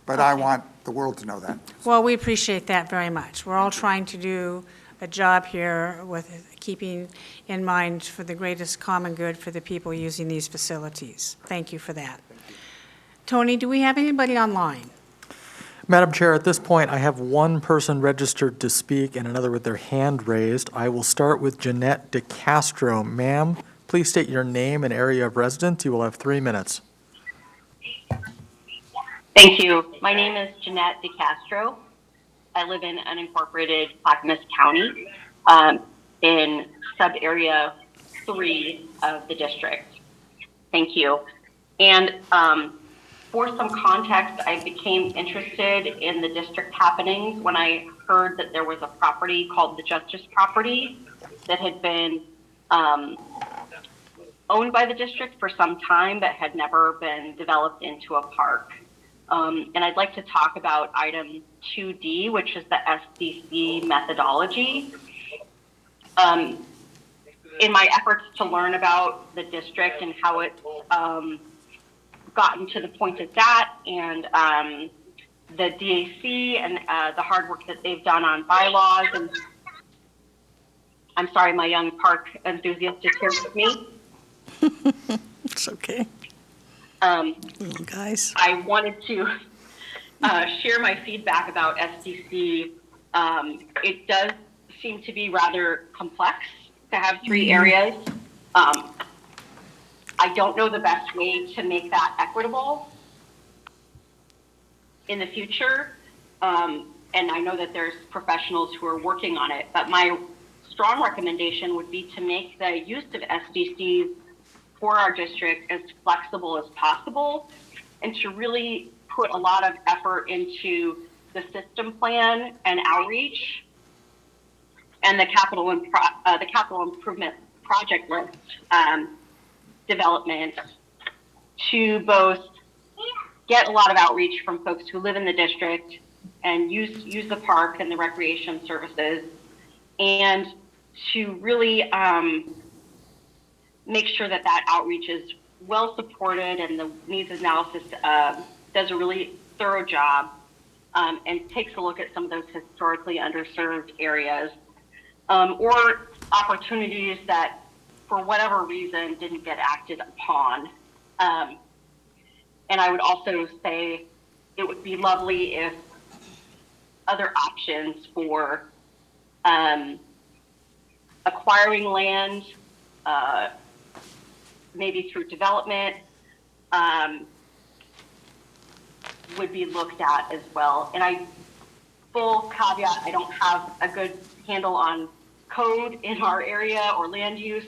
But I want the world to know that. Well, we appreciate that very much. We're all trying to do a job here with keeping in mind for the greatest common good for the people using these facilities. Thank you for that. Tony, do we have anybody online? Madam Chair, at this point, I have one person registered to speak and another with their hand raised. I will start with Jeanette DeCastro. Ma'am, please state your name and area of residence. You will have 3 minutes. Thank you. My name is Jeanette DeCastro. I live in unincorporated Clackamas County in sub-area 3 of the district. Thank you. And for some context, I became interested in the district happenings when I heard that there was a property called the Justice property that had been owned by the district for some time but had never been developed into a park. And I'd like to talk about item 2D, which is the SDC methodology. In my efforts to learn about the district and how it's gotten to the point it's at, and the DAC and the hard work that they've done on bylaws. And I'm sorry, my young park enthusiast is here with me. It's okay. Little guys. I wanted to share my feedback about SDC. It does seem to be rather complex to have 3 areas. I don't know the best way to make that equitable in the future. And I know that there's professionals who are working on it, but my strong recommendation would be to make the use of SDCs for our district as flexible as possible, and to really put a lot of effort into the system plan and outreach and the capital improvement project list development, to both get a lot of outreach from folks who live in the district and use the park and the recreation services, and to really make sure that outreach is well supported and the needs analysis does a really thorough job and takes a look at some of those historically underserved areas or opportunities that for whatever reason didn't get acted upon. And I would also say it would be lovely if other options for acquiring land, maybe through development, would be looked at as well. And full caveat, I don't have a good handle on code in our area or land use.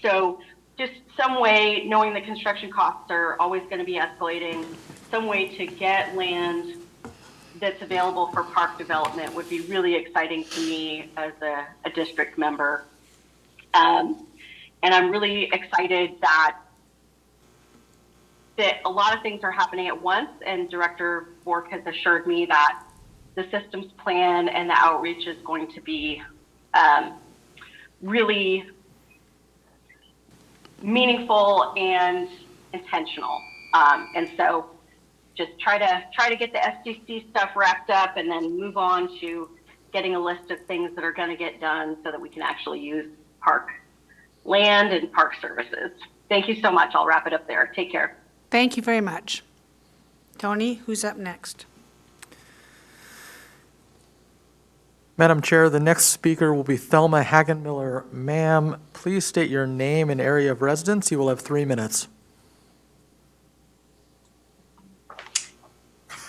So just some way, knowing that construction costs are always going to be escalating, some way to get land that's available for park development would be really exciting to me as a district member. And I'm really excited that a lot of things are happening at once, and Director Bork has assured me that the systems plan and the outreach is going to be really meaningful and intentional. And so just try to get the SDC stuff wrapped up and then move on to getting a list of things that are going to get done so that we can actually use park land and park services. Thank you so much. I'll wrap it up there. Take care. Thank you very much. Tony, who's up next? Madam Chair, the next speaker will be Thelma Hagenmiller. Ma'am, please state your name and area of residence. You will have 3 minutes.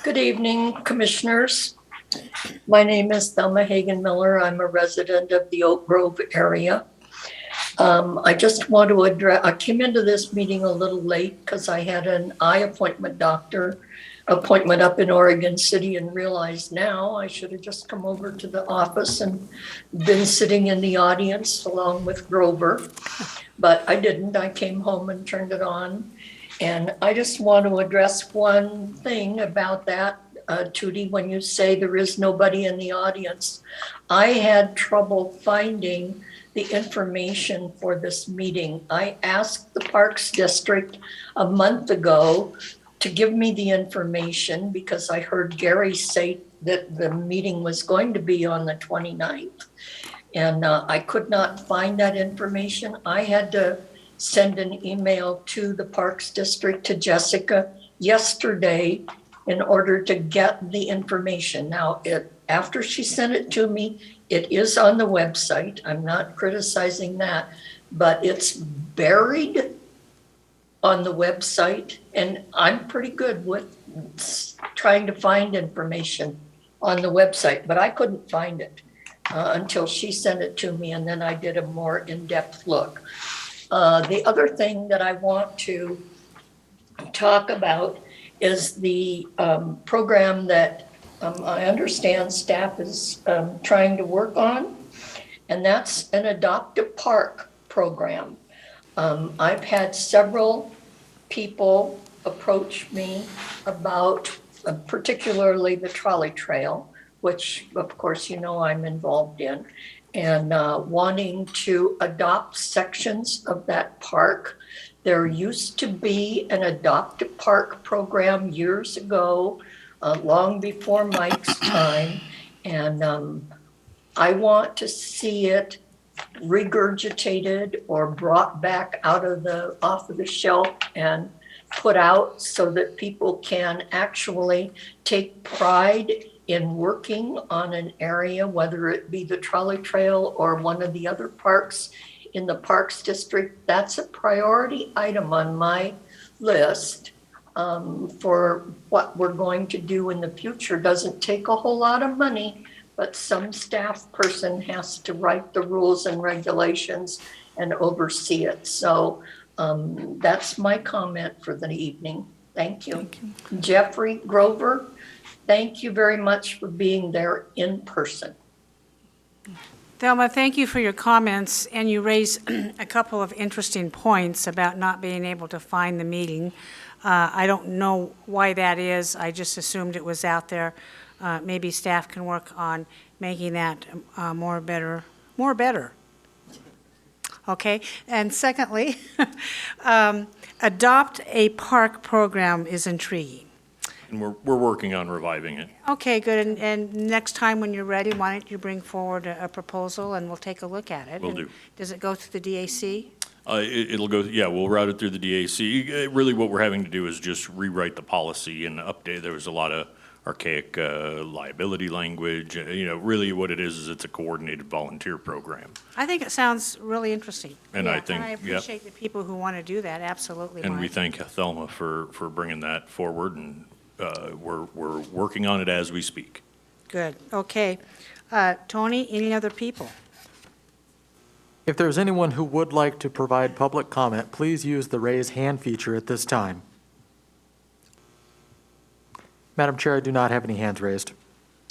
Good evening, Commissioners. My name is Thelma Hagenmiller. I'm a resident of the Oak Grove area. I just want to address, I came into this meeting a little late because I had an eye doctor appointment up in Oregon City and realized now I should have just come over to the office and been sitting in the audience along with Grover, but I didn't. I came home and turned it on. And I just want to address one thing about that, Tootie, when you say there is nobody in the audience. I had trouble finding the information for this meeting. I asked the Parks District a month ago to give me the information because I heard Gary say that the meeting was going to be on the 29th. And I could not find that information. I had to send an email to the Parks District, to Jessica, yesterday in order to get the information. Now, after she sent it to me, it is on the website. I'm not criticizing that, but it's buried on the website, and I'm pretty good with trying to find information on the website, but I couldn't find it until she sent it to me, and then I did a more in-depth look. The other thing that I want to talk about is the program that I understand staff is trying to work on, and that's an Adopt a Park program. I've had several people approach me about particularly the trolley trail, which of course you know I'm involved in, and wanting to adopt sections of that park. There used to be an Adopt a Park program years ago, long before Mike's time, and I want to see it regurgitated or brought back off of the shelf and put out so that people can actually take pride in working on an area, whether it be the trolley trail or one of the other parks in the Parks District. That's a priority item on my list for what we're going to do in the future. Doesn't take a whole lot of money, but some staff person has to write the rules and regulations and oversee it. So that's my comment for the evening. Thank you. Jeffrey Grover, thank you very much for being there in person. Thelma, thank you for your comments, and you raised a couple of interesting points about not being able to find the meeting. I don't know why that is. I just assumed it was out there. Maybe staff can work on making that more better. Okay, and secondly, Adopt a Park program is intriguing. And we're working on reviving it. Okay, good, and next time when you're ready, why don't you bring forward a proposal and we'll take a look at it? Will And do. Does it go through the DAC? It'll go, yeah, we'll route it through the DAC. Really what we're having to do is just rewrite the policy and update. There was a lot of archaic liability language. Really what it is it's a coordinated volunteer program. I think it sounds really interesting. And Yeah, I think, And I yep. appreciate the people who want to do that, absolutely. And we Mike. thank Thelma for bringing that forward, and we're working on it as we speak. Good, okay. Tony, any other people? If there's anyone who would like to provide public comment, please use the raise hand feature at this time. Madam Chair, I do not have any hands raised.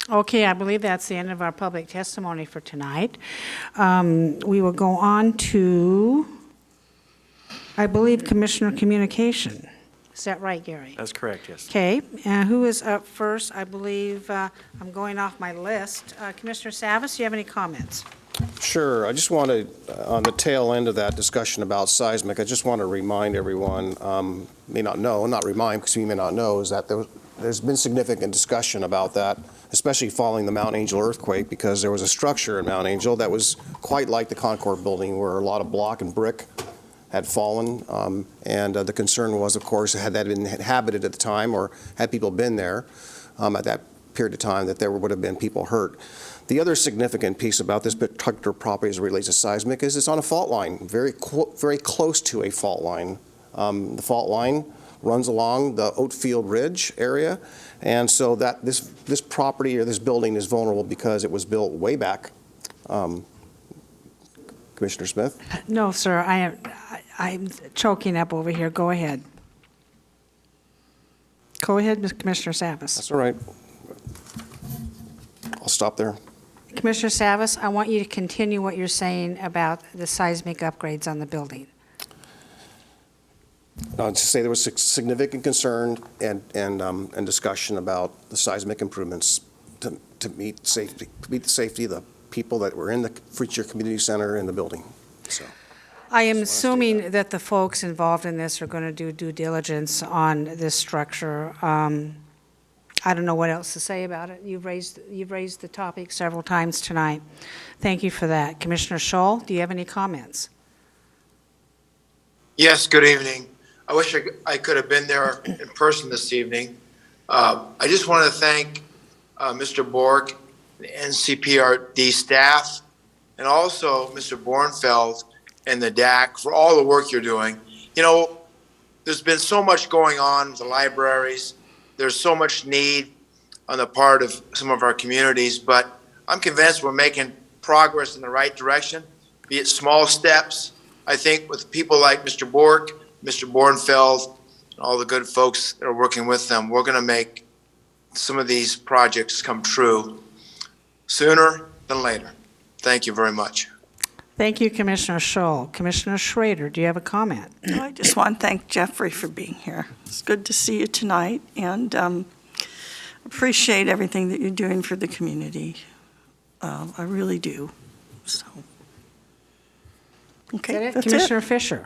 Okay, I believe that's the end of our public testimony for tonight. We will go on to, I believe, Commissioner Communication. Is that right, Gary? That's correct, yes. Okay, and who is up first? I believe, I'm going off my list. Commissioner Savas, do you have any comments? Sure. I just want to, on the tail end of that discussion about seismic, I just want to remind everyone, may not know, not remind because we may not know, is that there's been significant discussion about that, especially following the Mount Angel earthquake, because there was a structure in Mount Angel that was quite like the Concord building, where a lot of block and brick had fallen. And the concern was, of course, had that been inhabited at the time, or had people been there at that period of time, that there would have been people hurt. The other significant piece about this particular property as it relates to seismic is it's on a fault line, very close to a fault line. The fault line runs along the Oatfield Ridge area, and so that this property or this building is vulnerable because it was built way back. Commissioner Smith? No, sir, I'm choking up over here. Go ahead. Go ahead, Commissioner Savas. That's all right. I'll stop there. Commissioner Savas, I want you to continue what you're saying about the seismic upgrades on the building. To say there was significant concern and discussion about the seismic improvements to meet the safety of the people that were in the Future Community Center in the building. So I am assuming that the folks involved in this are going to do due diligence on this structure. I don't know what else to say about it. You've raised the topic several times tonight. Thank you for that. Commissioner Scholl, do you have any comments? Yes, good evening. I wish I could have been there in person this evening. I just want to thank Mr. Bork, the NCPRD staff, and also Mr. Bornfeld and the DAC for all the work you're doing. You know, there's been so much going on with the libraries. There's so much need on the part of some of our communities, but I'm convinced we're making progress in the right direction, be it small steps. I think with people like Mr. Bork, Mr. Bornfeld, and all the good folks that are working with them, we're going to make some of these projects come true sooner than later. Thank you very much. Thank you, Commissioner Scholl. Commissioner Schrader, do you have a comment? I just want to thank Jeffrey for being here. It's good to see you tonight, and appreciate everything that you're doing for the community. I really do. So, okay, that's Commissioner Fisher.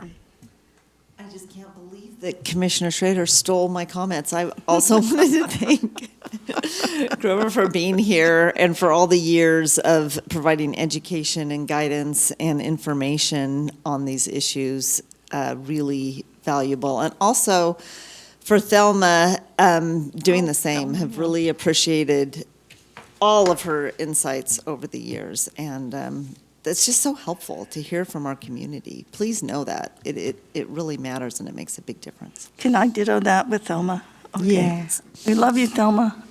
I just can't believe that Commissioner Schrader stole my comments. I also wanted to thank Grover for being here and for all the years of providing education and guidance and information on these issues, really valuable. And also for Thelma doing the same, have really appreciated all of her insights over the years. And it's just so helpful to hear from our community. Please know that. It really matters and it makes a big difference. Can I ditto that with Thelma? Okay. Yes. We love you, Thelma.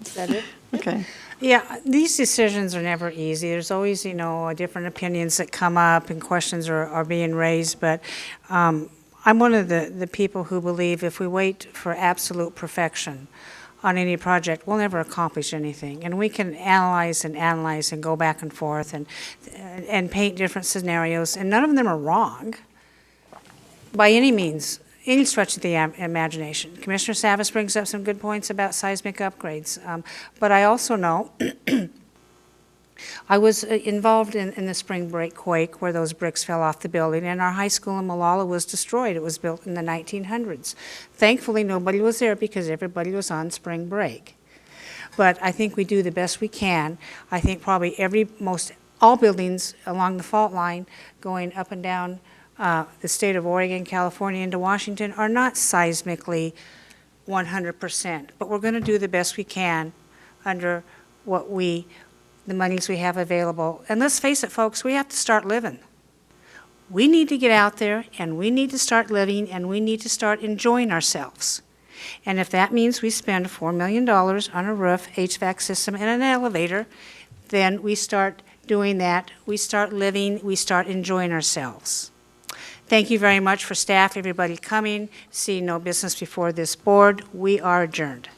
Is that it? Okay. Yeah, these decisions are never easy. There's always, different opinions that come up and questions are being raised, but I'm one of the people who believe if we wait for absolute perfection on any project, we'll never accomplish anything. And we can analyze and go back and forth and paint different scenarios, and none of them are wrong by any means, any stretch of the imagination. Commissioner Savas brings up some good points about seismic upgrades, but I also know I was involved in the spring break quake where those bricks fell off the building, and our high school in Molalla was destroyed. It was built in the 1900s. Thankfully, nobody was there because everybody was on spring break. But I think we do the best we can. I think probably all buildings along the fault line going up and down the state of Oregon, California, into Washington are not seismically 100%, but we're going to do the best we can under the monies we have available. And let's face it, folks, we have to start living. We need to get out there, and we need to start living, and we need to start enjoying ourselves. And if that means we spend $4 million on a roof, HVAC system, and an elevator, then we start doing that. We start living, we start enjoying ourselves. Thank you very much for staff, everybody coming. See no business before this board. We are adjourned.